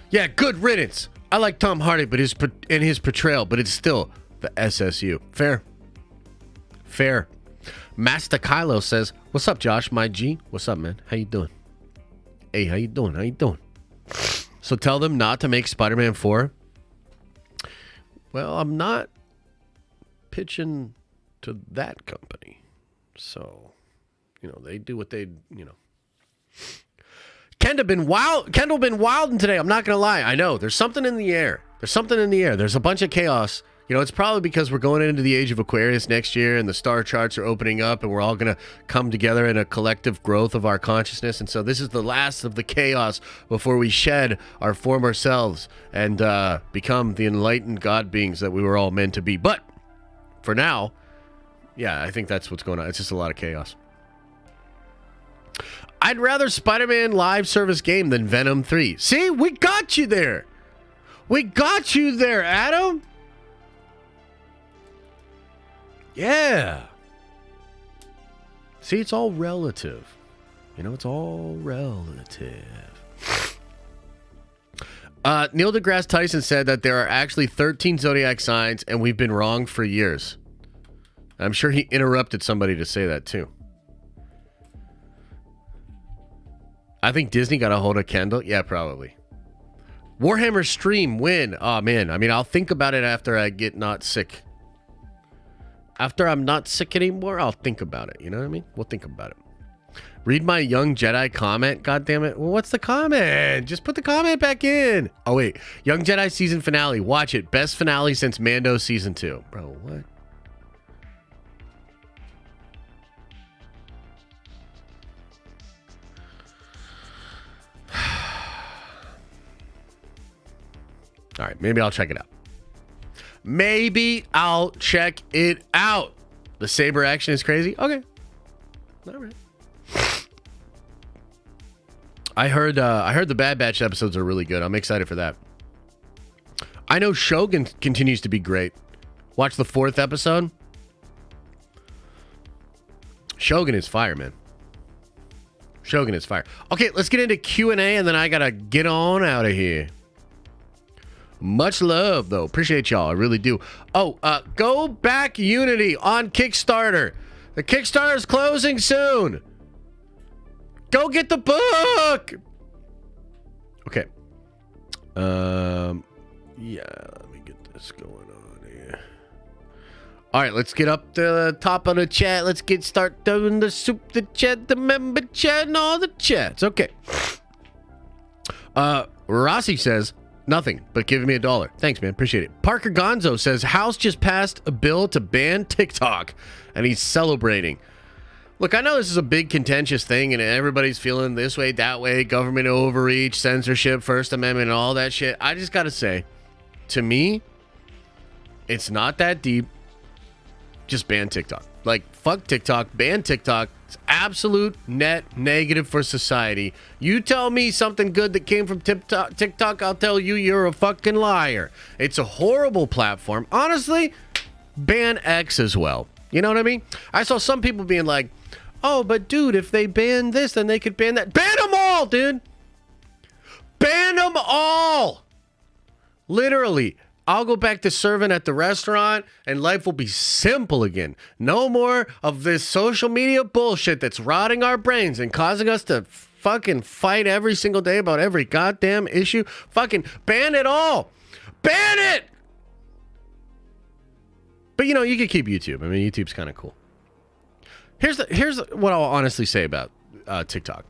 Yeah, good riddance. I like Tom Hardy, but his portrayal, but it's still the SSU. Fair. Master Kylo says, "What's up, Josh? My G. What's up, man? How you doing? Hey, how you doing? How you doing?" So tell them not to make Spider-Man 4. Well, I'm not pitching to that company. So, they do what they, Kendall been wilding today. I'm not going to lie. I know. There's something in the air. There's a bunch of chaos. It's probably because we're going into the age of Aquarius next year and the star charts are opening up and we're all going to come together in a collective growth of our consciousness. And so this is the last of the chaos before we shed our former selves and become the enlightened God beings that we were all meant to be. But for now, yeah, I think that's what's going on. It's just a lot of chaos. I'd rather Spider-Man live service game than Venom 3. See, we got you there. We got you there, Adam. Yeah. See, it's all relative. It's all relative. Neil deGrasse Tyson said that there are actually 13 zodiac signs, and we've been wrong for years. I'm sure he interrupted somebody to say that, too. I think Disney got a hold of Kendall. Yeah, probably. Warhammer stream win. Oh, man. I mean, I'll think about it after I get not sick. After I'm not sick anymore, I'll think about it. You know what I mean? We'll think about it. Read my Young Jedi comment. God damn it. Well, what's the comment? Just put the comment back in. Oh, wait. Young Jedi season finale. Watch it. Best finale since Mando season 2. Bro, what? All right. Maybe I'll check it out. Maybe I'll check it out. The saber action is crazy. Okay. All right. I heard the Bad Batch episodes are really good. I'm excited for that. I know Shogun continues to be great. Watch the 4th episode. Shogun is fire, man. Shogun is fire. Okay, let's get into Q&A and then I gotta get on out of here. Much love, though. Appreciate y'all. I really do. Oh, go back Unity on Kickstarter. The Kickstarter is closing soon. Go get the book. Okay. Yeah, let me get this going on here. All right, let's get up to the top of the chat. Let's start doing the super chat, the member chat, and all the chats. Okay. Rossi says, nothing, but giving me $1. Thanks, man. Appreciate it. Parker Gonzo says, House just passed a bill to ban TikTok, and he's celebrating. Look, I know this is a big contentious thing, and everybody's feeling this way, that way, government overreach, censorship, First Amendment, and all that shit. I just gotta say, to me, it's not that deep. Just ban TikTok. Like, fuck TikTok, ban TikTok. It's absolute net negative for society. You tell me something good that came from TikTok, I'll tell you you're a fucking liar. It's a horrible platform. Honestly, ban X as well. You know what I mean? I saw some people being like, oh, but dude, if they ban this, then they could ban that. Ban them all, dude. Ban them all. Literally. I'll go back to serving at the restaurant and life will be simple again. No more of this social media bullshit that's rotting our brains and causing us to fucking fight every single day about every goddamn issue. Fucking ban it all. Ban it! But you could keep YouTube. I mean, YouTube's kind of cool. Here's what I'll honestly say about TikTok.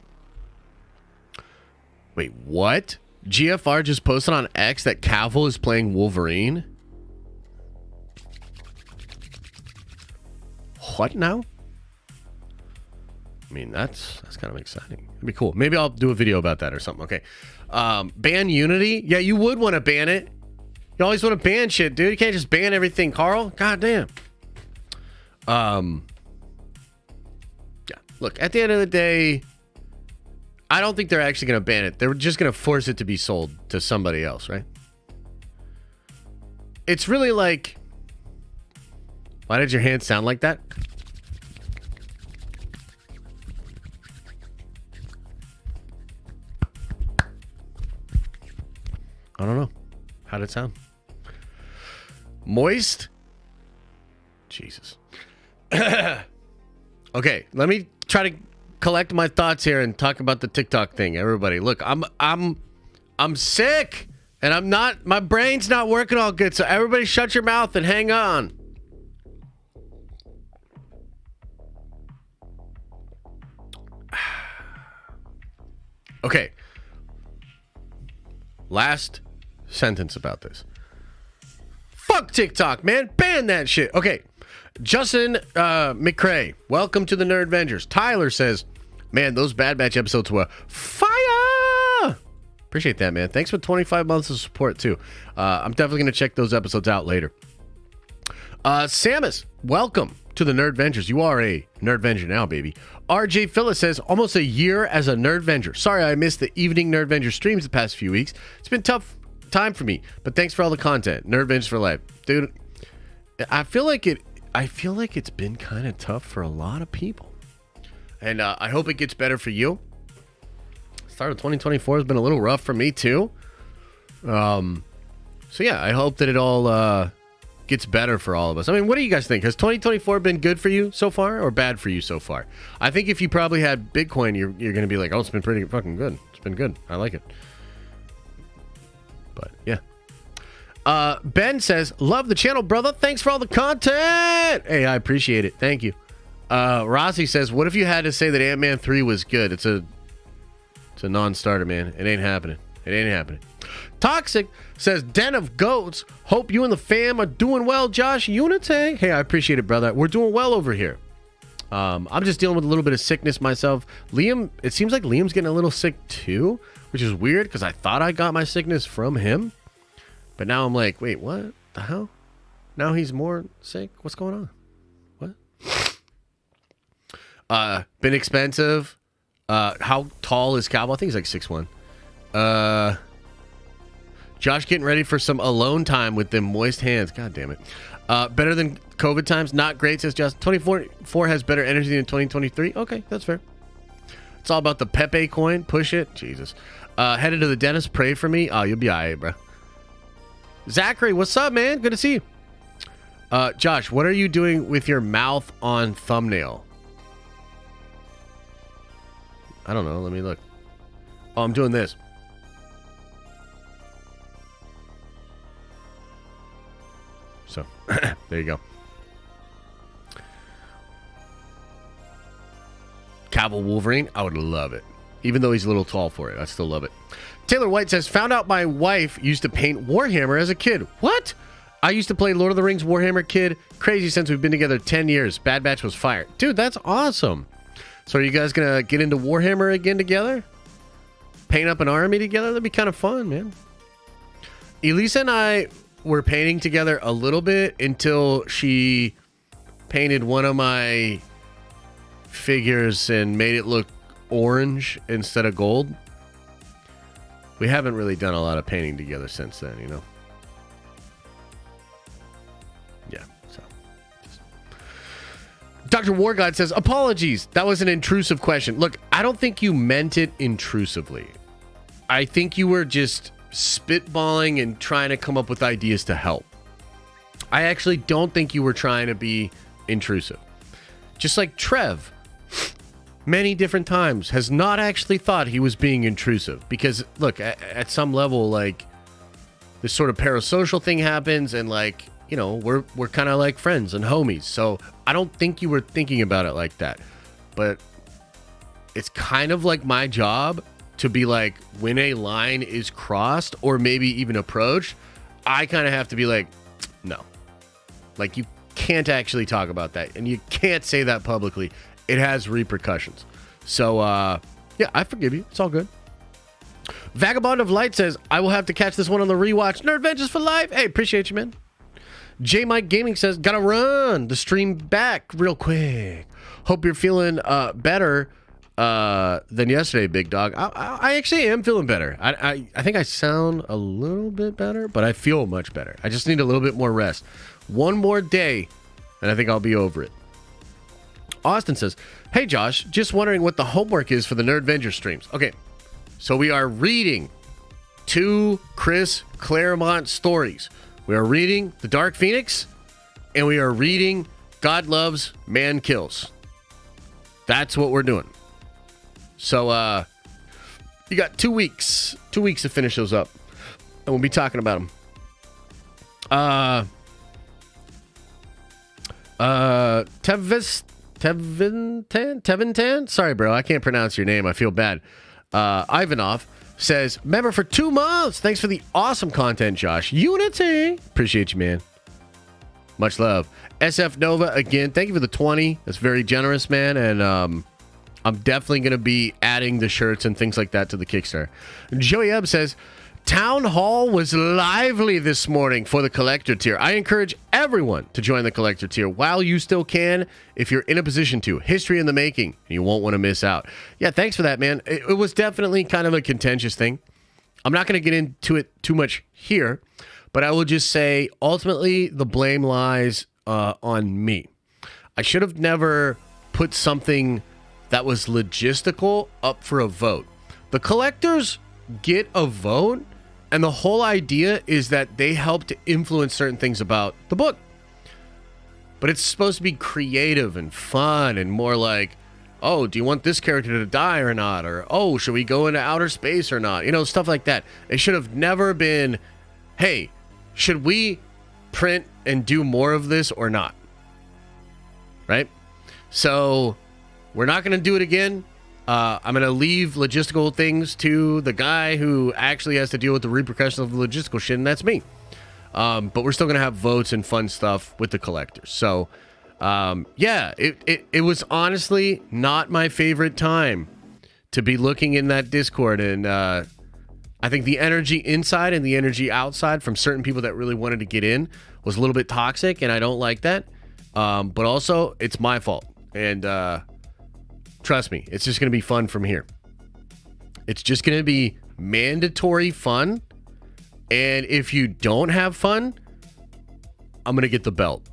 Wait, what? GFR just posted on X that Cavill is playing Wolverine. What now? I mean, that's kind of exciting. It'd be cool. Maybe I'll do a video about that or something. Okay. Ban Unity? Yeah, you would want to ban it. You always want to ban shit, dude. You can't just ban everything, Carl. God damn. Yeah. Look, at the end of the day, I don't think they're actually going to ban it. They're just going to force it to be sold to somebody else, right? It's really like... Why did your hand sound like that? I don't know. How did it sound? Moist? Jesus. Okay, let me try to collect my thoughts here and talk about the TikTok thing. Everybody, look, I'm sick, and I'm not. My brain's not working all good. So everybody, shut your mouth and hang on. Okay. Last sentence about this. Fuck TikTok, man. Ban that shit. Okay. Justin McCrae, welcome to the Nerd Avengers. Tyler says, man, those Bad Batch episodes were fire. Appreciate that, man. Thanks for 25 months of support, too. I'm definitely going to check those episodes out later. Samus, welcome to the Nerd Vengers. You are a Nerd Venger now, baby. RJ Phyllis says, almost a year as a Nerd Venger. Sorry I missed the evening Nerd Venger streams the past few weeks. It's been tough time for me, but thanks for all the content. Nerd Vengers for life. Dude, I feel like it's been kind of tough for a lot of people. And I hope it gets better for you. Start of 2024 has been a little rough for me, too. So, yeah, I hope that it all gets better for all of us. I mean, what do you guys think? Has 2024 been good for you so far or bad for you so far? I think if you probably had Bitcoin, you're going to be like, oh, it's been pretty fucking good. It's been good. I like it. But, yeah. Ben says, love the channel, brother. Thanks for all the content. Hey, I appreciate it. Thank you. Rossi says, what if you had to say that Ant-Man 3 was good? It's a non-starter, man. It ain't happening. It ain't happening. Toxic says, Den of Goats. Hope you and the fam are doing well, Josh Unite. Hey, I appreciate it, brother. We're doing well over here. I'm just dealing with a little bit of sickness myself. Liam, it seems like Liam's getting a little sick too, which is weird because I thought I got my sickness from him. But now I'm like, wait, what the hell? Now he's more sick? What's going on? What? Been expensive. How tall is Cowboy? I think he's like 6'1". Josh getting ready for some alone time with them moist hands. God damn it. Better than COVID times. Not great, says Justin. 2024 has better energy than 2023. Okay, that's fair. It's all about the Pepe coin. Push it. Jesus. Headed to the dentist. Pray for me. Oh, you'll be all right, bro. Zachary, what's up, man? Good to see you. Josh, what are you doing with your mouth on thumbnail? I don't know. Let me look. Oh, I'm doing this. So, there you go. Cowboy Wolverine, I would love it. Even though he's a little tall for it, I still love it. Taylor White says, found out my wife used to paint Warhammer as a kid. What? I used to play Lord of the Rings Warhammer kid. Crazy since we've been together 10 years. Bad Batch was fire. Dude, that's awesome. So are you guys going to get into Warhammer again together? Paint up an army together? That'd be kind of fun, man. Elisa and I were painting together a little bit until she painted one of my figures and made it look orange instead of gold. We haven't really done a lot of painting together since then, you know? Yeah, so. Dr. Wargod says, apologies. That was an intrusive question. Look, I don't think you meant it intrusively. I think you were just spitballing and trying to come up with ideas to help. I actually don't think you were trying to be intrusive. Just like Trev, many different times, has not actually thought he was being intrusive. Because, look, at some level, like, this sort of parasocial thing happens and, like, you know, we're kind of like friends and homies. So I don't think you were thinking about it like that. But it's kind of like my job to be like, when a line is crossed or maybe even approached, I kind of have to be like, no. Like, you can't actually talk about that. And you can't say that publicly. It has repercussions. So, yeah, I forgive you. It's all good. Vagabond of Light says, I will have to catch this one on the rewatch. Nerd Vengers for life. Hey, appreciate you, man. J Mike Gaming says, gotta run the stream back real quick. Hope you're feeling better than yesterday, big dog. I actually am feeling better. I think I sound a little bit better, but I feel much better. I just need a little bit more rest. One more day, and I think I'll be over it. Austin says, hey, Josh, just wondering what the homework is for the Nerd Venger streams. Okay, so we are reading 2 Chris Claremont stories. We are reading The Dark Phoenix, and we are reading God Loves, Man Kills. That's what we're doing. So you got 2 weeks. 2 weeks to finish those up. And we'll be talking about them. Tevintan? Sorry, bro. I can't pronounce your name. I feel bad. Ivanov says, member for 2 months. Thanks for the awesome content, Josh. Unity. Appreciate you, man. Much love. SF Nova, again, thank you for the 20. That's very generous, man. And I'm definitely going to be adding the shirts and things like that to the Kickstarter. Joey Ebb says, Town Hall was lively this morning for the collector tier. I encourage everyone to join the collector tier while you still can, if you're in a position to. History in the making. You won't want to miss out. Yeah, thanks for that, man. It was definitely kind of a contentious thing. I'm not going to get into it too much here, but I will just say, ultimately, the blame lies on me. I should have never put something that was logistical up for a vote. The collectors get a vote, and the whole idea is that they help to influence certain things about the book. But it's supposed to be creative and fun and more like, oh, do you want this character to die or not? Or, oh, should we go into outer space or not? You know, stuff like that. It should have never been, hey, should we print and do more of this or not? Right? So we're not going to do it again. I'm going to leave logistical things to the guy who actually has to deal with the repercussions of the logistical shit, and that's me. But we're still going to have votes and fun stuff with the collectors. So, yeah, it was honestly not my favorite time to be looking in that Discord. And I think the energy inside and the energy outside from certain people that really wanted to get in was a little bit toxic, and I don't like that. But also, it's my fault. And trust me, it's just going to be fun from here. It's just going to be mandatory fun. And if you don't have fun, I'm going to get the belt.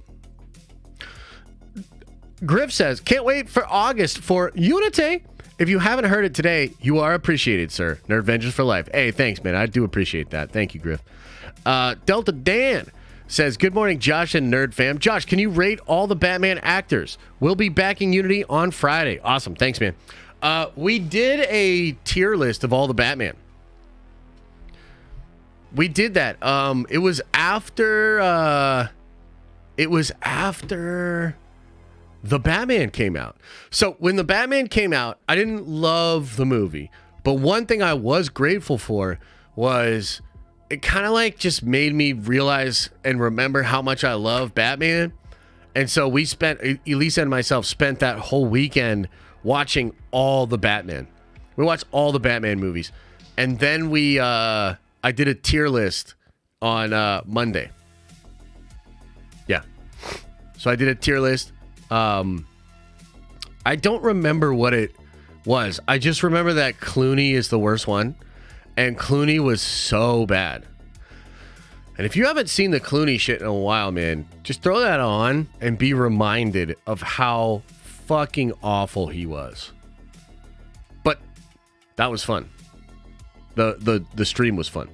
Griff says, can't wait for August for Unity. If you haven't heard it today, you are appreciated, sir. Nerd Vengers for life. Hey, thanks, man. I do appreciate that. Thank you, Griff. Delta Dan says, good morning, Josh and Nerd Fam. Josh, can you rate all the Batman actors? We'll be backing Unity on Friday. Awesome. Thanks, man. We did a tier list of all the Batman. We did that. It was after the Batman came out. So when the Batman came out, I didn't love the movie. But one thing I was grateful for was it kind of like just made me realize and remember how much I love Batman. And so we spent, Elisa and myself spent that whole weekend watching all the Batman. We watched all the Batman movies. And then I did a tier list on Monday. Yeah. So I did a tier list. I don't remember what it was. I just remember that Clooney is the worst one. And Clooney was so bad. And if you haven't seen the Clooney shit in a while, man, just throw that on and be reminded of how fucking awful he was. But that was fun. The stream was fun.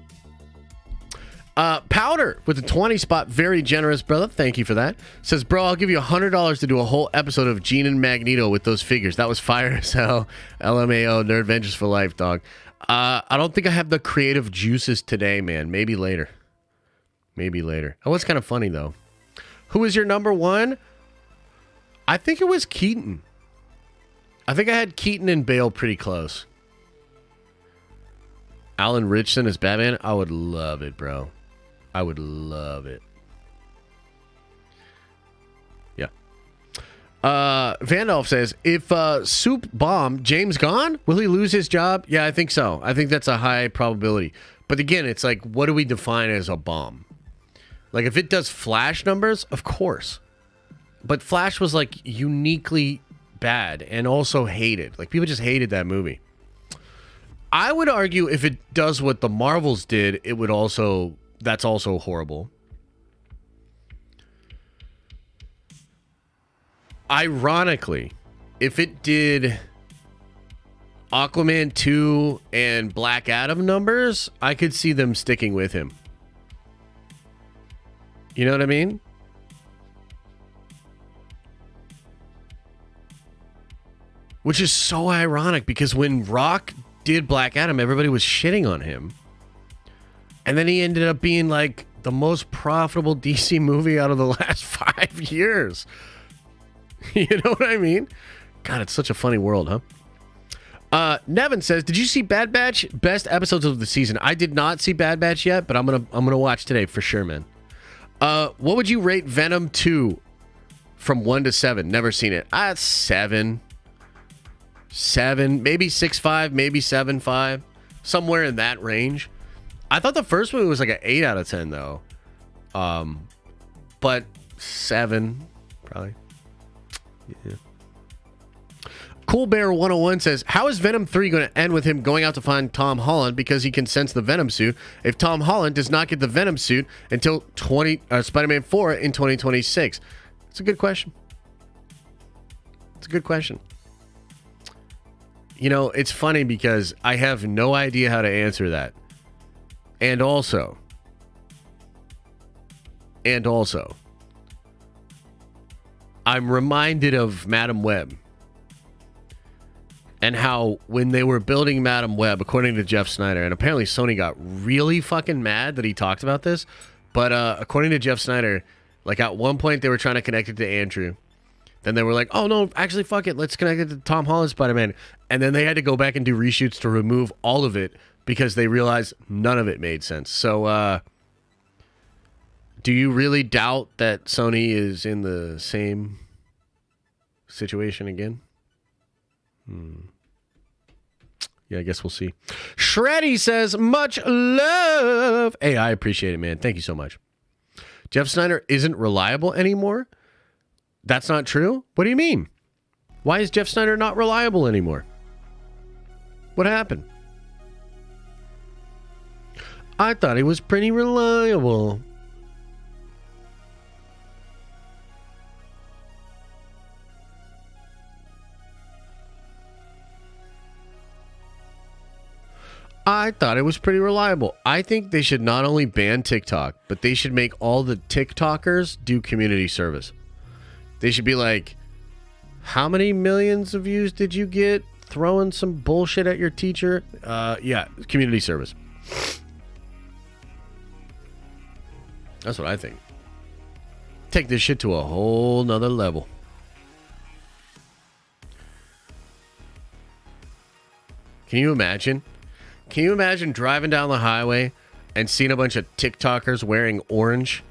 Powder with the 20 spot, very generous, brother. Thank you for that. Says, bro, I'll give you $100 to do a whole episode of Gene and Magneto with those figures. That was fire as hell. LMAO, Nerd Vengers for life, dog. I don't think I have the creative juices today, man. Maybe later. Maybe later. Oh, it's kind of funny, though. Who is your number one? I think it was Keaton. I think I had Keaton and Bale pretty close. Alan Ritchson as Batman? I would love it, bro. I would love it. Yeah. Vandolph says, if Soup bomb, James gone? Will he lose his job? Yeah, I think so. I think that's a high probability. But again, it's like, what do we define as a bomb? Like, if it does Flash numbers, of course. But Flash was, like, uniquely bad and also hated. Like, people just hated that movie. I would argue if it does what the Marvels did, it would also... That's also horrible. Ironically, if it did Aquaman 2 and Black Adam numbers, I could see them sticking with him. You know what I mean? Which is so ironic because when Rock did Black Adam, everybody was shitting on him. And then he ended up being like the most profitable DC movie out of the last 5 years. You know what I mean? God, it's such a funny world, huh? Nevin says, "Did you see Bad Batch? Best episodes of the season." I did not see Bad Batch yet, but I'm gonna watch today for sure, man. What would you rate Venom 2 from 1 to 7? Never seen it. 7. 7, maybe 6.5, maybe 7.5, somewhere in that range. I thought the first movie was like an 8 out of 10 though. But 7 probably. Yeah. Cool Bear 101 says, "How is Venom 3 going to end with him going out to find Tom Holland because he can sense the Venom suit if Tom Holland does not get the Venom suit until Spider-Man 4 in 2026? It's a good question. It's a good question. You know, it's funny because I have no idea how to answer that. And also, I'm reminded of Madam Web. And how when they were building Madam Web, according to Jeff Snyder, and apparently Sony got really fucking mad that he talked about this, but according to Jeff Snyder, like at one point they were trying to connect it to Andrew. Then they were like, oh no, actually fuck it, let's connect it to Tom Holland Spider-Man. And then they had to go back and do reshoots to remove all of it because they realized none of it made sense. So do you really doubt that Sony is in the same situation again? Yeah, I guess we'll see. Shreddy says, "Much love." Hey, I appreciate it, man. Thank you so much. Jeff Snyder isn't reliable anymore? That's not true? What do you mean? Why is Jeff Snyder not reliable anymore? What happened? I thought he was pretty reliable. I thought it was pretty reliable. I think they should not only ban TikTok, but they should make all the TikTokers do community service. They should be like, how many millions of views did you get throwing some bullshit at your teacher? Yeah, community service. That's what I think. Take this shit to a whole nother level. Can you imagine? Can you imagine driving down the highway and seeing a bunch of TikTokers wearing orange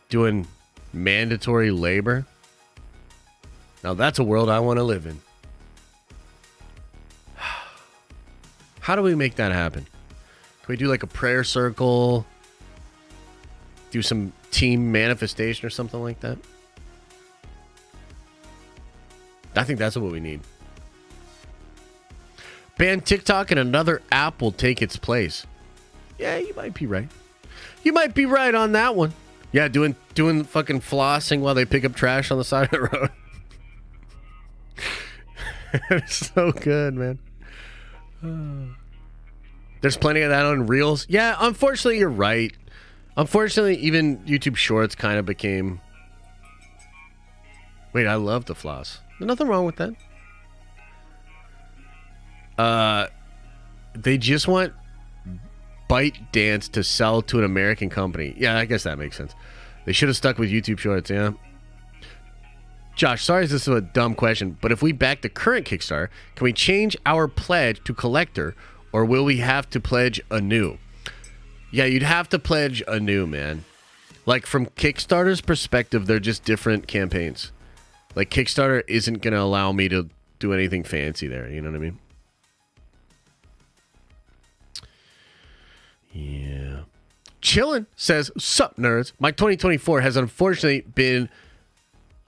doing mandatory labor? Now that's a world I want to live in. How do we make that happen? Can we do like a prayer circle? Do some team manifestation or something like that? I think that's what we need. Ban TikTok and another app will take its place. Yeah, you might be right. You might be right on that one. Yeah, doing fucking flossing while they pick up trash on the side of the road. It's so good, man. There's plenty of that on Reels. Yeah, unfortunately, you're right. Unfortunately, even YouTube Shorts kind of became... Wait, I love the floss. There's nothing wrong with that. They just want ByteDance to sell to an American company. Yeah, I guess that makes sense. They should have stuck with YouTube Shorts, yeah. Josh, sorry if this is a dumb question, but if we back the current Kickstarter, can we change our pledge to collector, or will we have to pledge anew? Yeah, you'd have to pledge anew, man. Like, from Kickstarter's perspective, they're just different campaigns. Like, Kickstarter isn't going to allow me to do anything fancy there, you know what I mean? Yeah. Chillin' says, "Sup, nerds? My 2024 has unfortunately been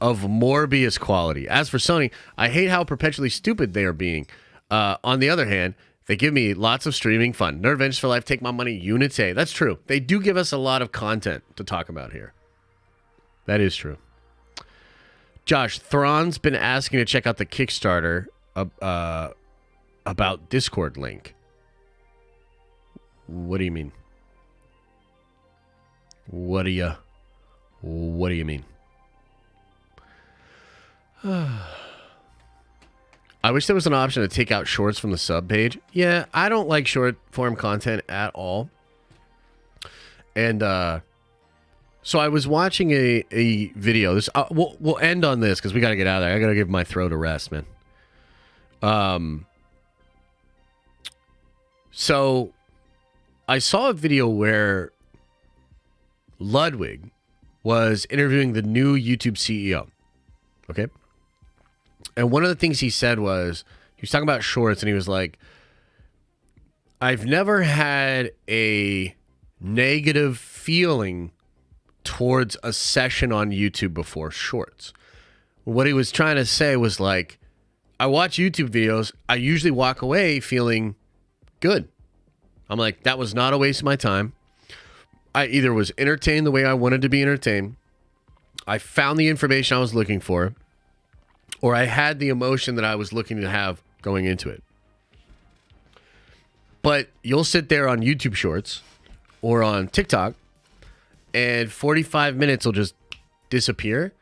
of Morbius quality. As for Sony, I hate how perpetually stupid they are being. On the other hand, they give me lots of streaming fun. Nerd Ventures for Life, take my money, Unite. That's true. They do give us a lot of content to talk about here. That is true. Josh, Thrawn's been asking to check out the Kickstarter about Discord link. What do you mean? What do you mean? I wish there was an option to take out shorts from the sub page. Yeah, I don't like short form content at all. And so I was watching a video. This we'll end on this because we got to get out of there. I got to give my throat a rest, man. So I saw a video where Ludwig was interviewing the new YouTube CEO. Okay. And one of the things he said was, he was talking about shorts, and he was like, I've never had a negative feeling towards a session on YouTube before shorts. What he was trying to say was like, I watch YouTube videos, I usually walk away feeling good. I'm like, that was not a waste of my time. I either was entertained the way I wanted to be entertained, I found the information I was looking for, or I had the emotion that I was looking to have going into it. But you'll sit there on YouTube Shorts or on TikTok, and 45 minutes will just disappear,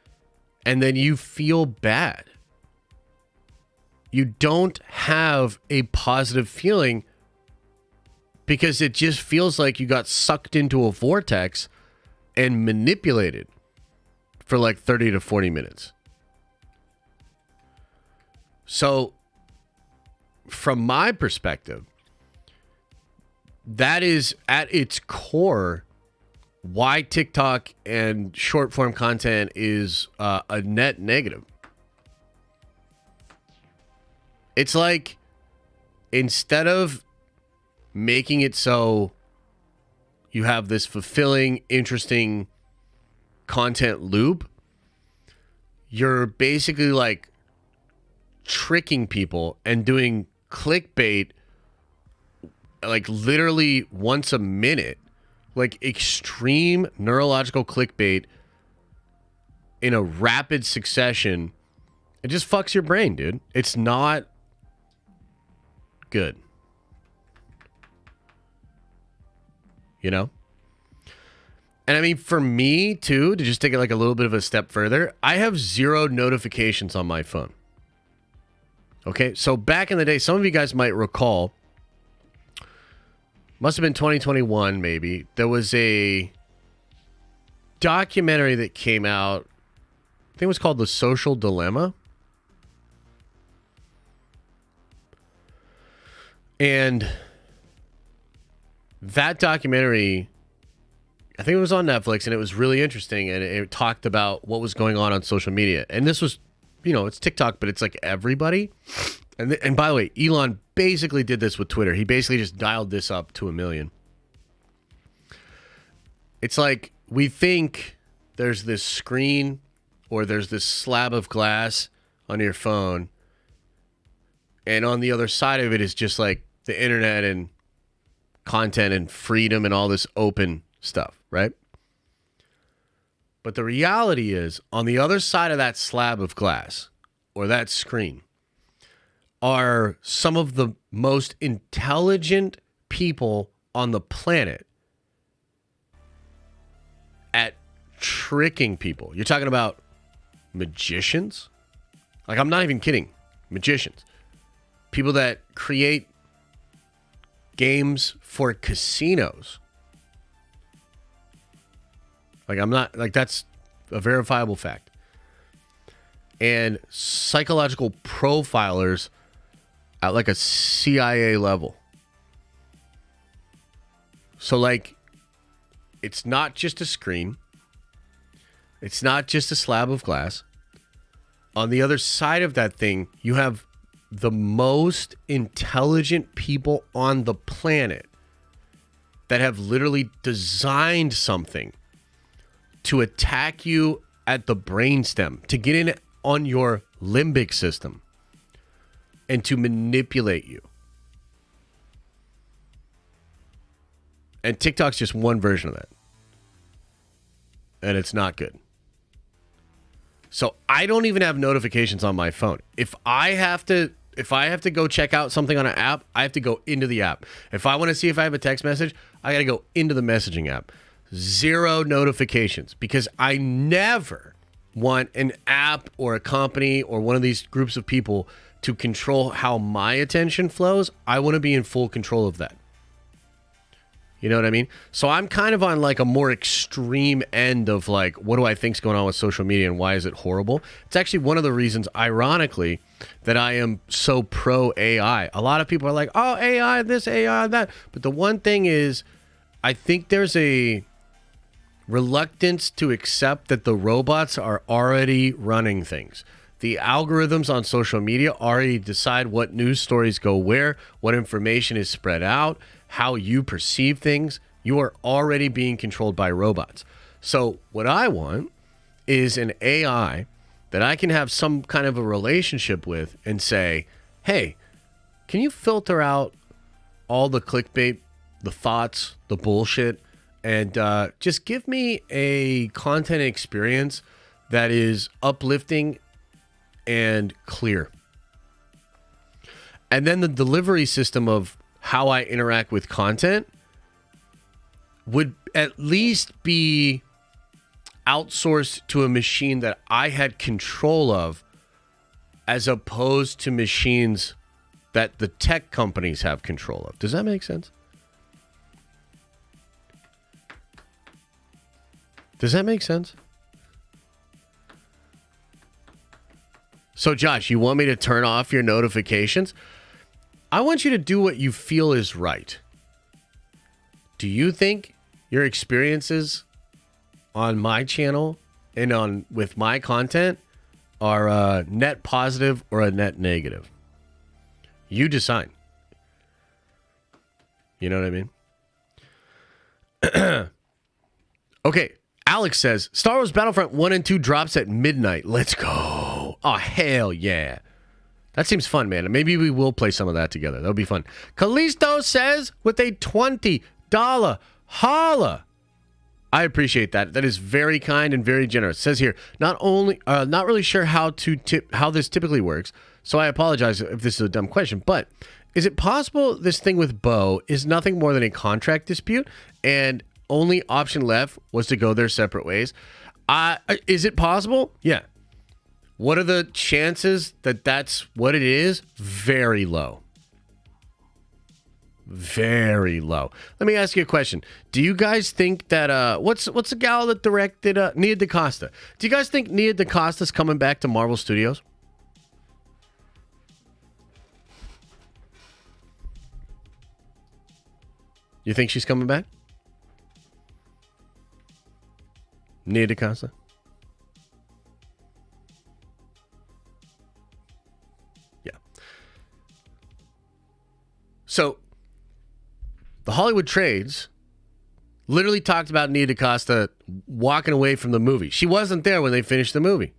and then you feel bad. You don't have a positive feeling because it just feels like you got sucked into a vortex and manipulated for like 30 to 40 minutes. So, from my perspective, that is at its core why TikTok and short form content is a net negative. It's like, instead of making it so you have this fulfilling, interesting content loop, you're basically like tricking people and doing clickbait like literally once a minute, like extreme neurological clickbait in a rapid succession. It just fucks your brain, dude. It's not good. You know? And I mean, for me too, to just take it like a little bit of a step further, I have 0 notifications on my phone. Okay, so back in the day, some of you guys might recall, must have been 2021 maybe, there was a documentary that came out, I think it was called The Social Dilemma. And that documentary, I think it was on Netflix, and it was really interesting, and it talked about what was going on social media. And this was, you know, it's TikTok, but it's like everybody. And by the way, Elon basically did this with Twitter. He basically just dialed this up to 1 million. It's like, we think there's this screen or there's this slab of glass on your phone, and on the other side of it is just like the internet and content and freedom and all this open stuff, right? But the reality is, on the other side of that slab of glass or that screen are some of the most intelligent people on the planet at tricking people. You're talking about magicians? Like, I'm not even kidding. Magicians. People that create games for casinos. Like, I'm not, like, that's a verifiable fact. And psychological profilers at like a CIA level. So, like, it's not just a screen. It's not just a slab of glass. On the other side of that thing, you have the most intelligent people on the planet that have literally designed something to attack you at the brainstem, to get in on your limbic system, and to manipulate you. And TikTok's just one version of that. And it's not good. So I don't even have notifications on my phone. If I have to go check out something on an app, I have to go into the app. If I want to see if I have a text message, I got to go into the messaging app. 0 notifications, because I never want an app or a company or one of these groups of people to control how my attention flows, I want to be in full control of that. You know what I mean? So I'm kind of on like a more extreme end of like, what do I think's going on with social media and why is it horrible? It's actually one of the reasons, ironically, that I am so pro AI. A lot of people are like, oh, AI this, AI that. But the one thing is, I think there's a reluctance to accept that the robots are already running things. The algorithms on social media already decide what news stories go where, what information is spread out, how you perceive things. You are already being controlled by robots. So what I want is an AI that I can have some kind of a relationship with and say, hey, can you filter out all the clickbait, the thoughts, the bullshit, and just give me a content experience that is uplifting and clear. And then the delivery system of how I interact with content would at least be outsourced to a machine that I had control of, as opposed to machines that the tech companies have control of. Does that make sense? Does that make sense? So, Josh, you want me to turn off your notifications? I want you to do what you feel is right. Do you think your experiences on my channel and on with my content are a net positive or a net negative? You decide. You know what I mean? Okay, Alex says, Star Wars Battlefront 1 and 2 drops at midnight. Let's go. Oh, hell yeah. That seems fun, man. Maybe we will play some of that together. That'll be fun. Callisto says, with a $20 holla. I appreciate that. That is very kind and very generous. It says here, not really sure how this typically works, so I apologize if this is a dumb question, but is it possible this thing with Bo is nothing more than a contract dispute and only option left was to go their separate ways? Is it possible? Yeah. What are the chances that that's what it is? Very low. Very low. Let me ask you a question. Do you guys think that what's the gal that directed Nia DaCosta? Do you guys think Nia DaCosta's coming back to Marvel Studios? You think she's coming back? Nia DaCosta? Yeah. So the Hollywood Trades literally talked about Nia DaCosta walking away from the movie. She wasn't there when they finished the movie.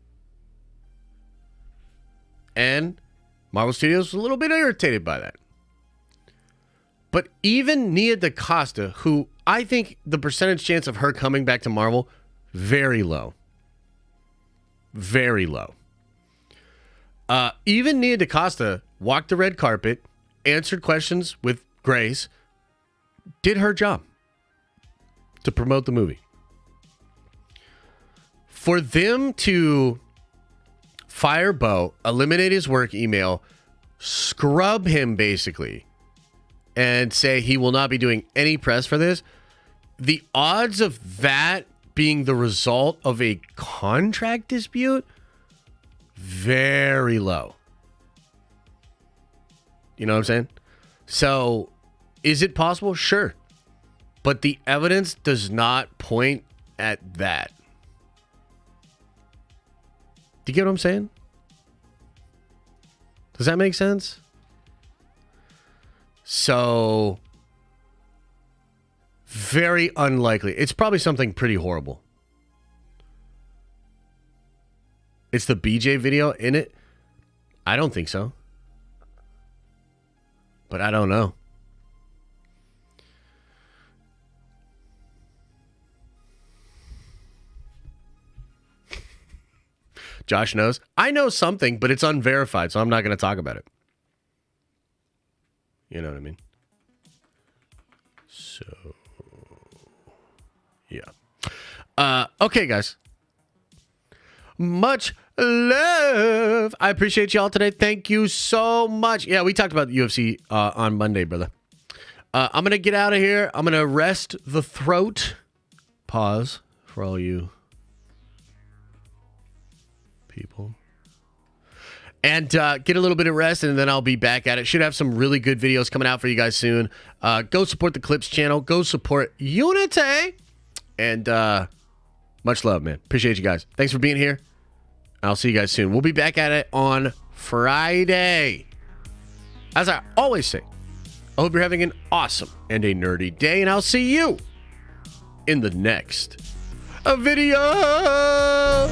And Marvel Studios was a little bit irritated by that. But even Nia DaCosta, who I think the percentage chance of her coming back to Marvel, very low. Very low. Even Nia DaCosta walked the red carpet, answered questions with grace, did her job to promote the movie. For them to fire Bo, eliminate his work email, scrub him basically, and say he will not be doing any press for this, the odds of that being the result of a contract dispute, very low. You know what I'm saying? So, is it possible? Sure. But the evidence does not point at that. Do you get what I'm saying? Does that make sense? So, very unlikely. It's probably something pretty horrible. It's the BJ video in it? I don't think so. But I don't know. Josh knows. I know something, but it's unverified, so I'm not going to talk about it. You know what I mean? So, yeah. Okay, guys. Much love. I appreciate y'all today. Thank you so much. Yeah, we talked about the UFC on Monday, brother. I'm going to get out of here. I'm going to rest the throat. Pause for all you people. And get a little bit of rest, and then I'll be back at it. Should have some really good videos coming out for you guys soon. Go support the Clips channel. Go support Unity. And much love, man. Appreciate you guys. Thanks for being here. I'll see you guys soon. We'll be back at it on Friday. As I always say, I hope you're having an awesome and a nerdy day, and I'll see you in the next video.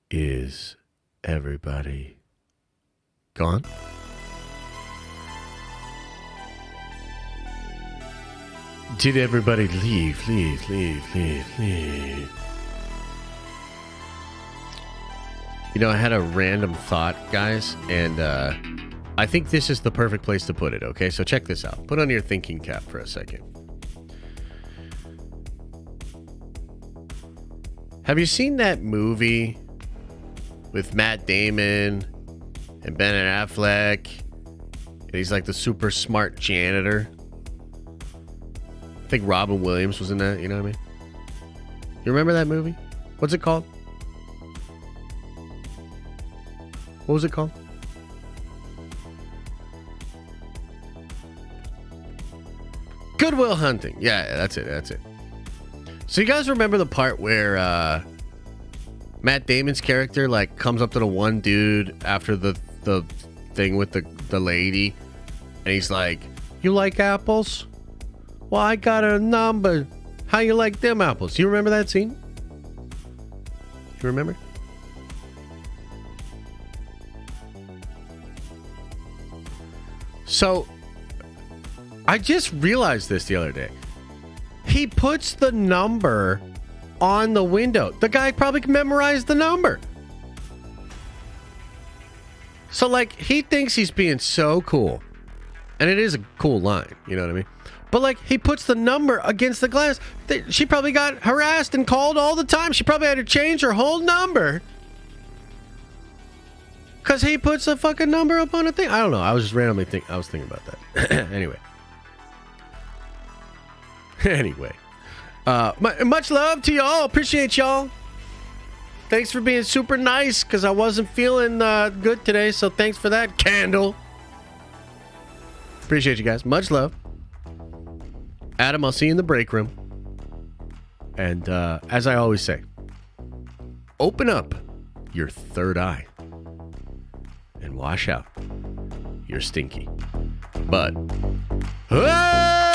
Is everybody gone? Did everybody leave? You know, I had a random thought, guys, and I think this is the perfect place to put it, okay? So check this out. Put on your thinking cap for a second. Have you seen that movie with Matt Damon and Ben Affleck? And he's like the super smart janitor. I think Robin Williams was in that, you know what I mean? You remember that movie? What's it called? What was it called? Good Will Hunting. Yeah, that's it. So you guys remember the part where Matt Damon's character like comes up to the one dude after the thing with the lady, and he's like, "You like apples? Well, I got a number. How you like them apples?" Do you remember that scene? You remember? So I just realized this the other day. He puts the number on the window. The guy probably memorized the number. So, like, he thinks he's being so cool. And it is a cool line, you know what I mean? But, like, he puts the number against the glass. She probably got harassed and called all the time. She probably had to change her whole number. Because he puts a fucking number up on a thing. I don't know. I was just randomly thinking about that. Anyway. Much love to y'all. Appreciate y'all. Thanks for being super nice, because I wasn't feeling good today. So thanks for that, Candle. Appreciate you guys. Much love. Adam, I'll see you in the break room. And as I always say, open up your third eye and wash out your stinky butt. Ah!